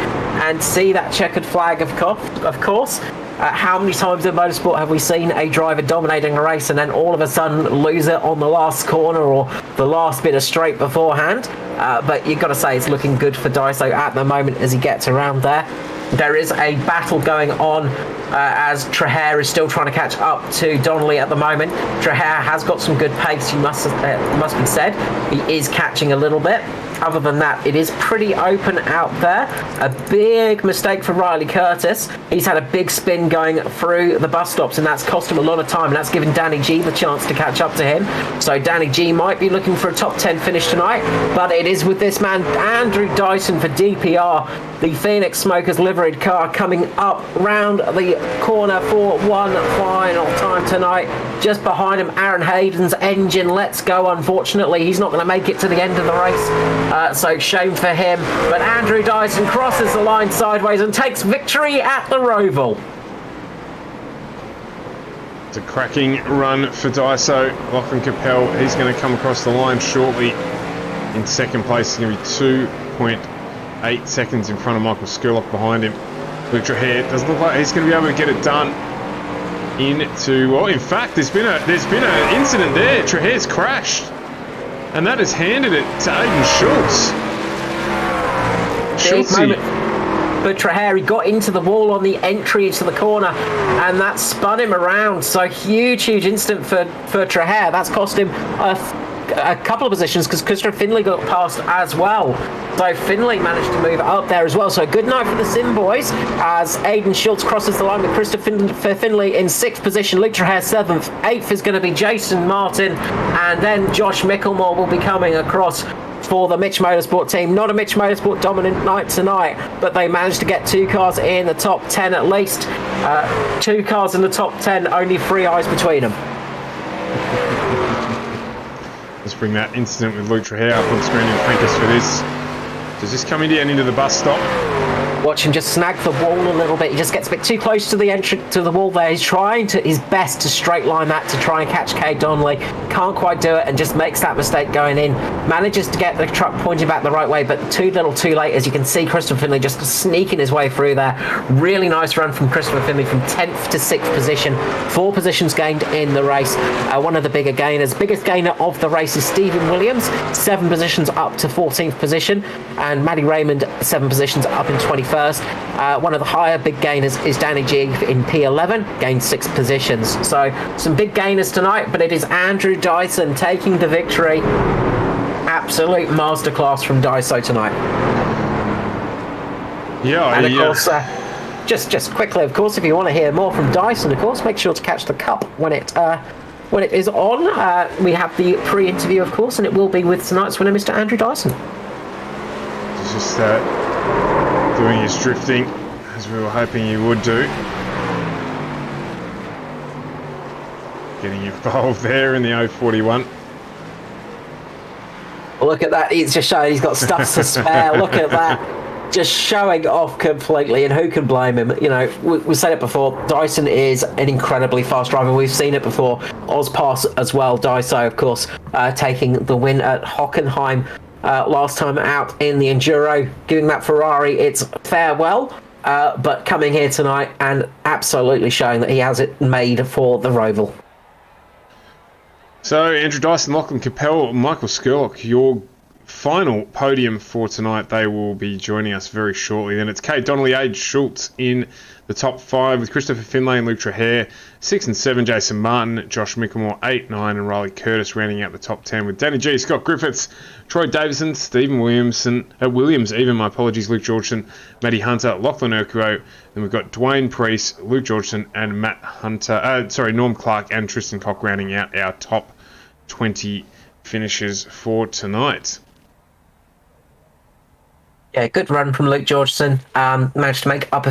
and see that checkered flag, of course. How many times in motorsport have we seen a driver dominating a race and then all of a sudden lose it on the last corner or the last bit of straight beforehand? But you've got to say it's looking good for Daiso at the moment as he gets around there. There is a battle going on as Trahair is still trying to catch up to Donnelly at the moment. Trahair has got some good pace, must be said. He is catching a little bit. Other than that, it is pretty open out there. A big mistake for Riley Curtis. He's had a big spin going through the bus stops, and that's cost him a lot of time, and that's given Danny G the chance to catch up to him. So Danny G might be looking for a top 10 finish tonight, but it is with this man, Andrew Dyson for DPR, the Phoenix Smokers liveried car, coming up round the corner for one final time tonight. Just behind him, Aaron Hayden's engine lets go. Unfortunately, he's not going to make it to the end of the race. So shame for him. But Andrew Dyson crosses the line sideways and takes victory at the Roval. It's a cracking run for Daiso. Lachlan Capel, he's going to come across the line shortly in second place. He's going to be 2.8 seconds in front of Michael Scurlock behind him. Luke Trahair doesn't look like he's going to be able to get it done. Well, in fact, there's been an incident there. Trahair's crashed, and that has handed it to Aidan Schultz. But Trahair, he got into the wall on the entry to the corner, and that spun him around. So huge incident for Trahair. That's cost him a couple of positions because Christopher Finley got past as well. So Finley managed to move up there as well. So good night for the Sim boys as Aidan Schultz crosses the line with Christopher Finley in 6th position. Luke Trahair 7th. 8th is going to be Jason Martin, and then Josh Micklemore will be coming across for the Mitch Motorsport team. Not a Mitch Motorsport dominant night tonight, but they managed to get 2 cars in the top 10 at least. 2 cars in the top 10, only 3 eyes between them. Let's bring that incident with Luke Trahair up on screen and thank us for this. Does this come into the bus stop? Watch him just snag the wall a little bit. He just gets a bit too close to the entrance to the wall there. He's trying his best to straight line that to try and catch Kay Donnelly. Can't quite do it and just makes that mistake going in. Manages to get the truck pointing back the right way, but too little too late. As you can see, Christopher Finley just sneaking his way through there. Really nice run from Christopher Finley from 10th to 6th position. 4 positions gained in the race. One of the bigger gainers. Biggest gainer of the race is Stephen Williams. 7 positions up to 14th position. And Maddie Raymond, 7 positions up in 21st. One of the higher big gainers is Danny G in P11, gained 6 positions. So some big gainers tonight, but it is Andrew Dyson taking the victory. Absolute masterclass from Dyso tonight. Yeah, and of course, just quickly, of course, if you want to hear more from Dyson, of course, make sure to catch the cup when it is on. We have the pre-interview, of course, and it will be with tonight's winner, Mr. Andrew Dyson. It's just doing his drifting, as we were hoping he would do. Getting involved there in the 041. Look at that, he's just showing he's got stuff to spare. Look at that. Just showing off completely, and who can blame him? You know, we said it before, Dyson is an incredibly fast driver. We've seen it before. Ozpass as well. Dyso, of course, taking the win at Hockenheim last time out in the Enduro, giving that Ferrari its farewell, but coming here tonight and absolutely showing that he has it made for the Roval. So, Andrew Dyson, Lachlan Capel, Michael Skurlock, your final podium for tonight. They will be joining us very shortly. Then it's Kate Donnelly, Age Schultz in the top 5 with Christopher Finlay and Luke Trahair. 6 and 7, Jason Martin, Josh Mickelmore, 8, 9, and Riley Curtis rounding out the top 10 with Danny G, Scott Griffiths, Troy Davison, Stephen Williams, my apologies, Luke Georgeson, Matty Hunter, Lachlan Urquo. Then we've got Dwayne Priest, Luke Georgeson, and Norm Clark and Tristan Cock rounding out our top 20 finishes for tonight. Yeah, good run from Luke Georgeson. Managed to make up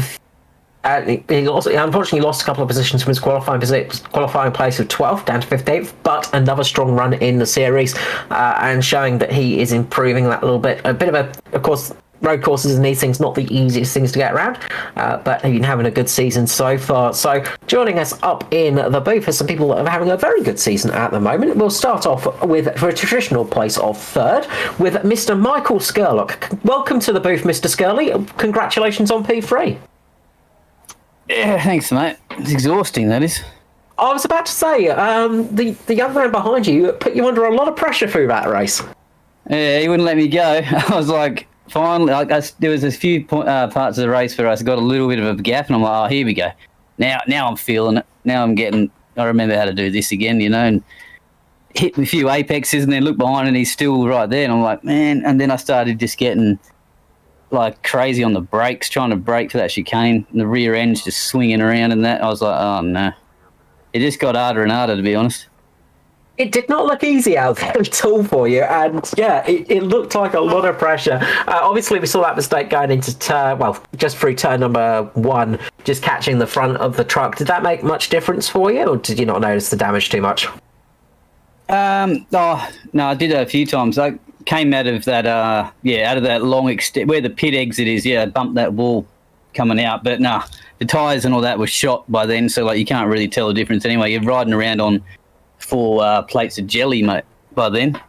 he unfortunately lost a couple of positions from his qualifying place of 12th down to 15th, but another strong run in the series, and showing that he is improving that a little bit. A bit of course, road courses and these things not the easiest things to get around, but he's been having a good season so far. So joining us up in the booth are some people that are having a very good season at the moment. We'll start off with, for a traditional place of 3rd, with Mr. Michael Skurlock. Welcome to the booth, Mr. Skurley. Congratulations on P3. Yeah, thanks, mate. It's exhausting, that is. I was about to say, the young man behind you put you under a lot of pressure through that race. Yeah, he wouldn't let me go. I was like, finally, there was a few parts of the race where I got a little bit of a gap, and I'm like, oh, here we go. Now I'm feeling it. Now I remember how to do this again, you know, and hit a few apexes and then look behind and he's still right there. And I'm like, man. And then I started just getting like crazy on the brakes, trying to brake for that chicane, and the rear end's just swinging around and that. I was like, oh, no. It just got harder and harder, to be honest. It did not look easy out there at all for you, and yeah, it looked like a lot of pressure. Obviously, we saw that mistake going into just through turn number 1, just catching the front of the truck. Did that make much difference for you, or did you not notice the damage too much? No, I did that a few times. I came out of that, out of that long extent where the pit exit is. Yeah, I bumped that wall coming out, but nah, the tyres and all that was shot by then, so like you can't really tell the difference anyway. You're riding around on 4 plates of jelly, mate, by then.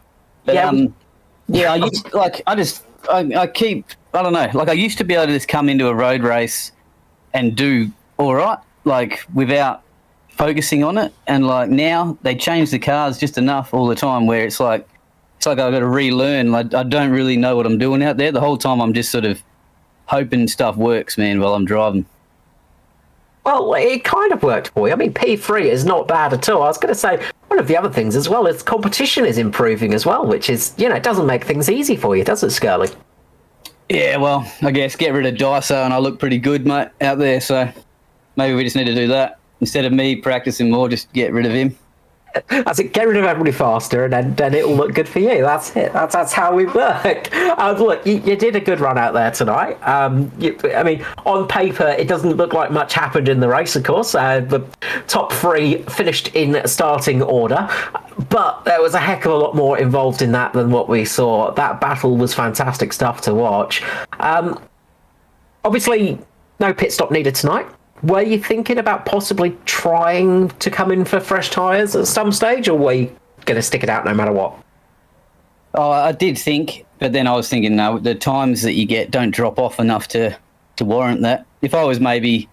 But, I used I used to be able to just come into a road race and do all right, like without focusing on it. And like now they change the cars just enough all the time where it's like I've got to relearn. Like I don't really know what I'm doing out there. The whole time I'm just sort of hoping stuff works, man, while I'm driving. Well, it kind of worked for you. I mean, P3 is not bad at all. I was going to say, one of the other things as well is competition is improving as well, which is, it doesn't make things easy for you, does it, Skurley? Yeah, well, I guess get rid of Dyso and I look pretty good, mate, out there. So maybe we just need to do that. Instead of me practicing more, just get rid of him. That's it. Get rid of everybody faster, and then it'll look good for you. That's it. That's how we work. Look, you did a good run out there tonight. On paper, it doesn't look like much happened in the race. Of course, the top 3 finished in starting order. But there was a heck of a lot more involved in that than what we saw. That battle was fantastic stuff to watch. Obviously, no pit stop needed tonight. Were you thinking about possibly trying to come in for fresh tyres at some stage, or were you going to stick it out no matter what? Oh, I did think, but then I was thinking, no, the times that you get don't drop off enough to warrant that. If I was maybe,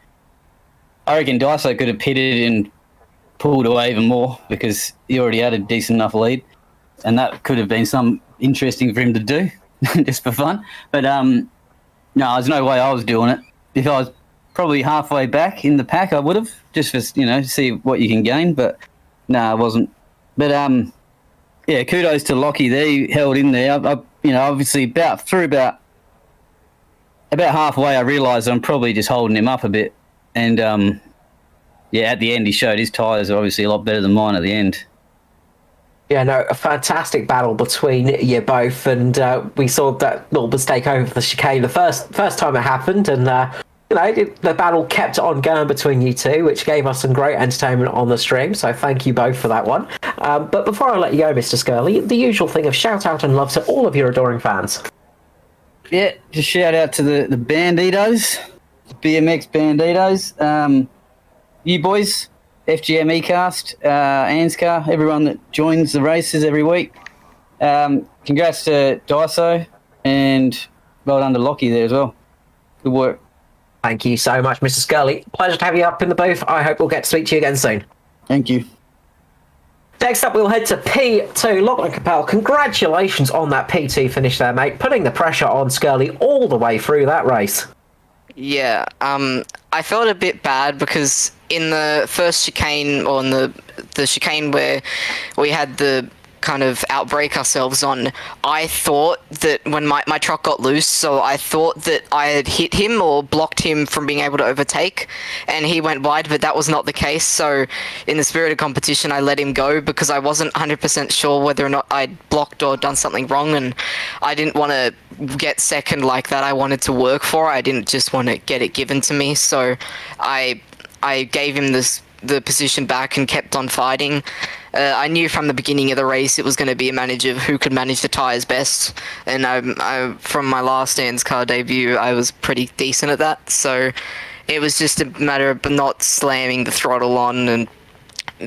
I reckon Daiso could have pitted and pulled away even more because he already had a decent enough lead, and that could have been some interesting for him to do, just for fun. But no, there's no way I was doing it. If I was probably halfway back in the pack, I would have, just for, see what you can gain. But no, I wasn't. But yeah, kudos to Lockie there. He held in there. Obviously about halfway, I realised I'm probably just holding him up a bit, and yeah, at the end he showed his tyres are obviously a lot better than mine at the end. Yeah, no, a fantastic battle between you both, and we saw that little mistake over the chicane the first time it happened, and the battle kept on going between you two, which gave us some great entertainment on the stream, so thank you both for that one. But before I let you go, Mr. Scurley, the usual thing of shout out and love to all of your adoring fans. Yeah, just shout out to the Banditos, BMX Banditos, you boys, FGM Ecast, ANZCAR, everyone that joins the races every week. Congrats to Daiso, and well done to Lockie there as well. Good work. Thank you so much, Mr. Scurley. Pleasure to have you up in the booth. I hope we'll get to speak to you again soon. Thank you. Next up, we'll head to P2. Lachlan Capel, congratulations on that P2 finish there, mate. Putting the pressure on Scurley all the way through that race. Yeah, I felt a bit bad because in the first chicane, or in the chicane where we had the kind of outbreak ourselves on, I thought that when my truck got loose, so I thought that I had hit him or blocked him from being able to overtake, and he went wide, but that was not the case. So in the spirit of competition, I let him go because I wasn't 100% sure whether or not I'd blocked or done something wrong, and I didn't want to get second like that. I wanted to work for it. I didn't just want to get it given to me, so I gave him the position back and kept on fighting. I knew from the beginning of the race it was going to be a manage of who could manage the tyres best, and I from my last ANZCAR debut, I was pretty decent at that, so it was just a matter of not slamming the throttle on and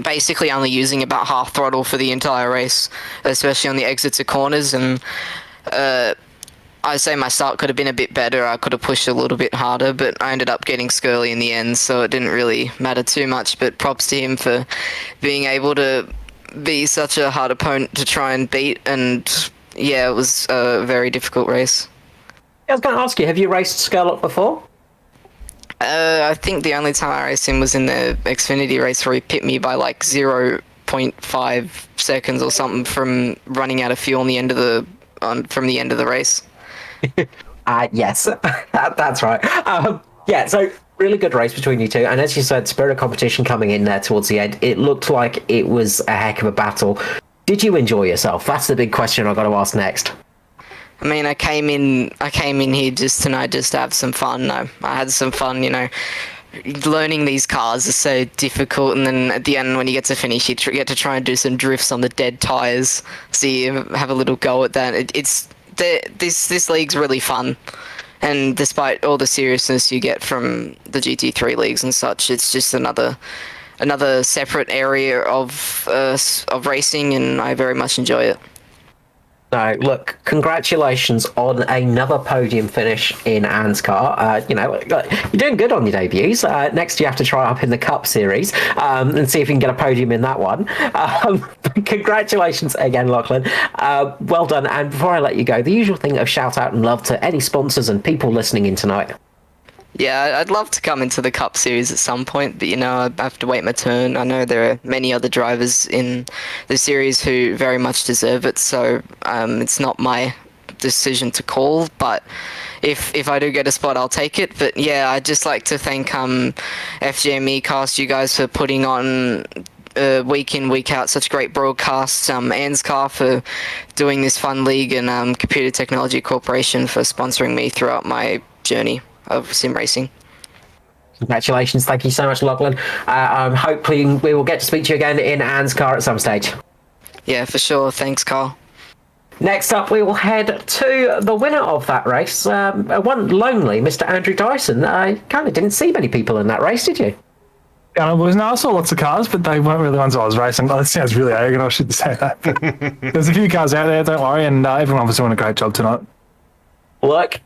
basically only using about half throttle for the entire race, especially on the exits of corners, and I'd say my start could have been a bit better. I could have pushed a little bit harder, but I ended up getting Scurley in the end, so it didn't really matter too much. But props to him for being able to be such a hard opponent to try and beat, and yeah, it was a very difficult race. I was going to ask you, have you raced Charlotte before? I think the only time I raced him was in the Xfinity race where he pit me by like 0.5 seconds or something from running out of fuel on the end of from the end of the race. Yes, that's right. Yeah, so really good race between you two, and as you said, spirit of competition coming in there towards the end. It looked like it was a heck of a battle. Did you enjoy yourself? That's the big question I've got to ask next. I mean, I came in here just tonight just to have some fun. I had some fun, learning these cars is so difficult, and then at the end when you get to finish, you get to try and do some drifts on the dead tires, so you have a little go at that. This league's really fun, and despite all the seriousness you get from the GT3 leagues and such, it's just another separate area of racing, and I very much enjoy it. So, look, congratulations on another podium finish in ANZCAR. You're doing good on your debuts. Next, you have to try up in the Cup Series and see if you can get a podium in that one. Congratulations again, Lachlan. Well done. And before I let you go, the usual thing of shout out and love to any sponsors and people listening in tonight. Yeah, I'd love to come into the Cup Series at some point, but I have to wait my turn. I know there are many other drivers in the series who very much deserve it, so it's not my decision to call, but if I do get a spot, I'll take it. But yeah, I'd just like to thank FGM Ecast, you guys, for putting on week in, week out such great broadcasts, ANZCAR for doing this fun league, and Computer Technology Corporation for sponsoring me throughout my journey of sim racing. Congratulations. Thank you so much, Lachlan. Hopefully we will get to speak to you again in ANZCAR at some stage. Yeah, for sure. Thanks, Carl. Next up, we will head to the winner of that race, one lonely Mr. Andrew Dyson. I kind of didn't see many people in that race, did you? I saw lots of cars, but they weren't really the ones I was racing. That sounds really arrogant, I shouldn't say that. There's a few cars out there, don't worry, and everyone was doing a great job tonight. Look,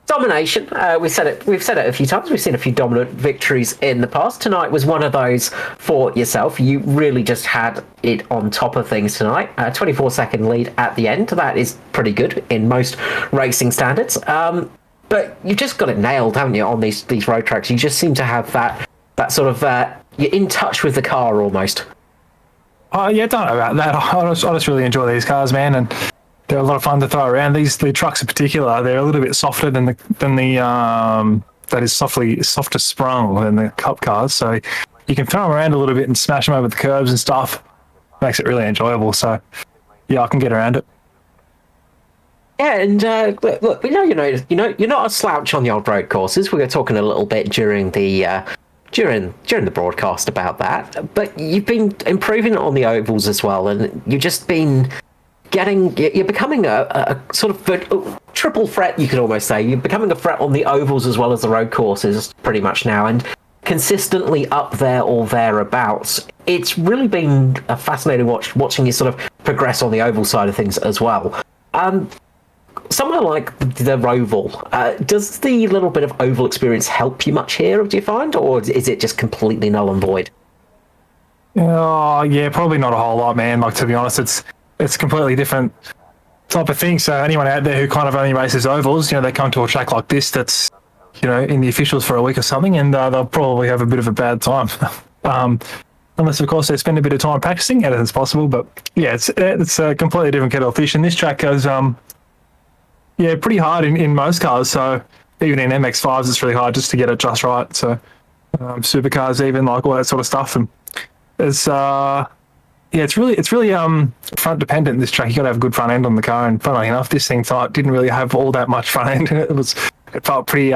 domination. We've said it a few times. We've seen a few dominant victories in the past. Tonight was one of those for yourself. You really just had it on top of things tonight. 24-second lead at the end. That is pretty good in most racing standards. But you've just got it nailed, haven't you, on these road tracks? You just seem to have that sort of you're in touch with the car almost. Oh yeah, don't know about that. I just really enjoy these cars, man, and they're a lot of fun to throw around. The trucks in particular, they're a little bit softer than the that is softer sprung than the cup cars. So you can throw them around a little bit and smash them over the curbs and stuff. Makes it really enjoyable. So yeah, I can get around it. Yeah, and look, we know you're not a slouch on the old road courses. We were talking a little bit during the broadcast about that, but you've been improving on the ovals as well, and you've just been you're becoming a sort of a triple threat, you could almost say. You're becoming a threat on the ovals as well as the road courses pretty much now, and consistently up there or thereabouts. It's really been a fascinating watching you sort of progress on the oval side of things as well. Somewhere like the Roval, does the little bit of oval experience help you much here, do you find, or is it just completely null and void? Oh yeah, probably not a whole lot, man. Like, to be honest, it's a completely different type of thing. So anyone out there who kind of only races ovals, they come to a track like this that's, in the officials for a week or something, and they'll probably have a bit of a bad time. Unless, of course, they spend a bit of time practicing, as possible. But yeah, it's a completely different kettle of fish. And this track goes, pretty hard in most cars. So even in MX-5s, it's really hard just to get it just right. So supercars, even, like all that sort of stuff. And it's it's really front dependent. This track, you got to have a good front end on the car. And funnily enough, this thing didn't really have all that much front end in it. It felt pretty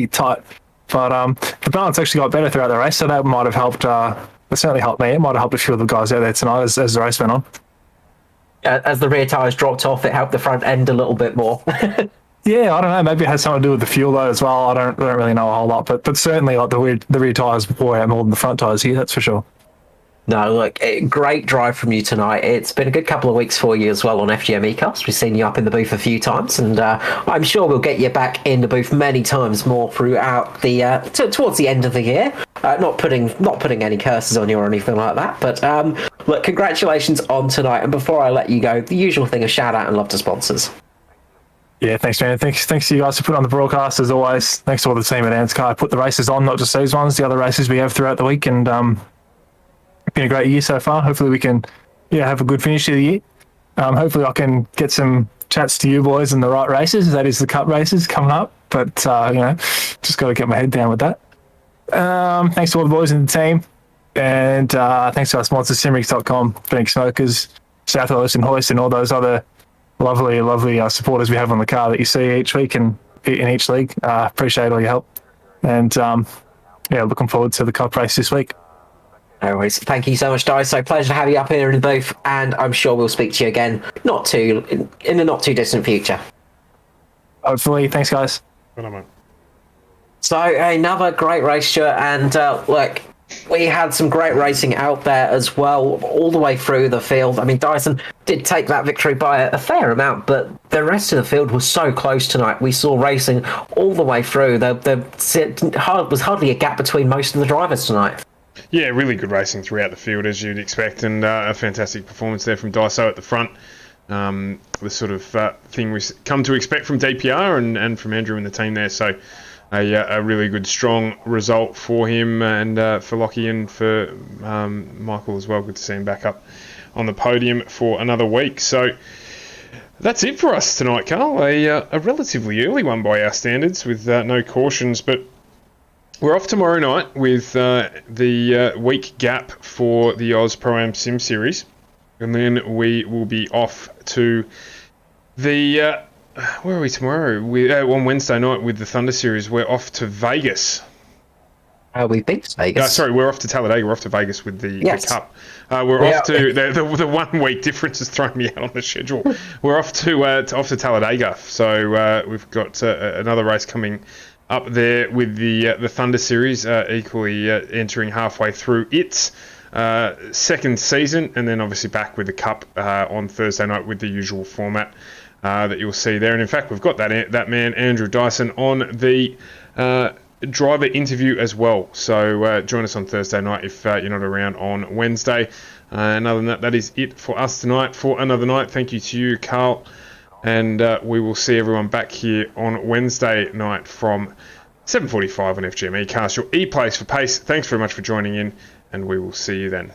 tight. But the balance actually got better throughout the race, so that might have helped. It certainly helped me. It might have helped a few of the guys out there tonight as the race went on. As the rear tyres dropped off, it helped the front end a little bit more. Yeah, I don't know. Maybe it has something to do with the fuel though as well. I don't really know a whole lot, but certainly like the rear tyres bore out more than the front tyres here. That's for sure. No, look, great drive from you tonight. It's been a good couple of weeks for you as well on FGM Ecast. We've seen you up in the booth a few times, and I'm sure we'll get you back in the booth many times more throughout the towards the end of the year. Not putting any curses on you or anything like that, but look, congratulations on tonight. And before I let you go, the usual thing of shout out and love to sponsors. Yeah, thanks, man. Thanks to you guys for putting on the broadcast as always. Thanks to all the team at ANZCAR. Put the races on, not just these ones, the other races we have throughout the week, and it's been a great year so far. Hopefully we can have a good finish to the year. Hopefully I can get some chats to you boys in the right races. That is the cup races coming up, but just got to get my head down with that. Thanks to all the boys in the team, and thanks to our sponsors, Simrix.com, Phoenix Smokers, Southwest and Hoist, and all those other lovely supporters we have on the car that you see each week and in each league. Appreciate all your help, and looking forward to the cup race this week. No worries. Thank you so much, Di. So pleasure to have you up here in the booth, and I'm sure we'll speak to you again in the not too distant future. Hopefully. Thanks, guys. Well done, mate. So another great race, Stuart, and look, we had some great racing out there as well, all the way through the field. I mean, Dyson did take that victory by a fair amount, but the rest of the field was so close tonight. We saw racing all the way through. There was hardly a gap between most of the drivers tonight. Yeah, really good racing throughout the field, as you'd expect, and a fantastic performance there from Daiso at the front. The sort of thing we come to expect from DPR and from Andrew and the team there. So a really good, strong result for him and for Lockie and for Michael as well. Good to see him back up on the podium for another week. So that's it for us tonight, Carl. A relatively early one by our standards with no cautions, but we're off tomorrow night with the week gap for the Oz Pro-Am Sim Series. And then we will be off to the... where are we tomorrow? On Wednesday night with the Thunder Series, we're off to Vegas. We've been to Vegas. Sorry, we're off to Talladega. We're off to Vegas with the Yes. Cup. We're off to the 1 week difference has thrown me out on the schedule. We're off to Talladega. So we've got another race coming up there with the Thunder Series, equally entering halfway through its second season, and then obviously back with the Cup on Thursday night with the usual format that you'll see there. And in fact, we've got that man Andrew Dyson on the driver interview as well. So join us on Thursday night if you're not around on Wednesday. And other than that, that is it for us tonight for another night. Thank you to you, Carl. And we will see everyone back here on Wednesday night from 7:45 on FGME Cast, your E-Place for Pace. Thanks very much for joining in, and we will see you then.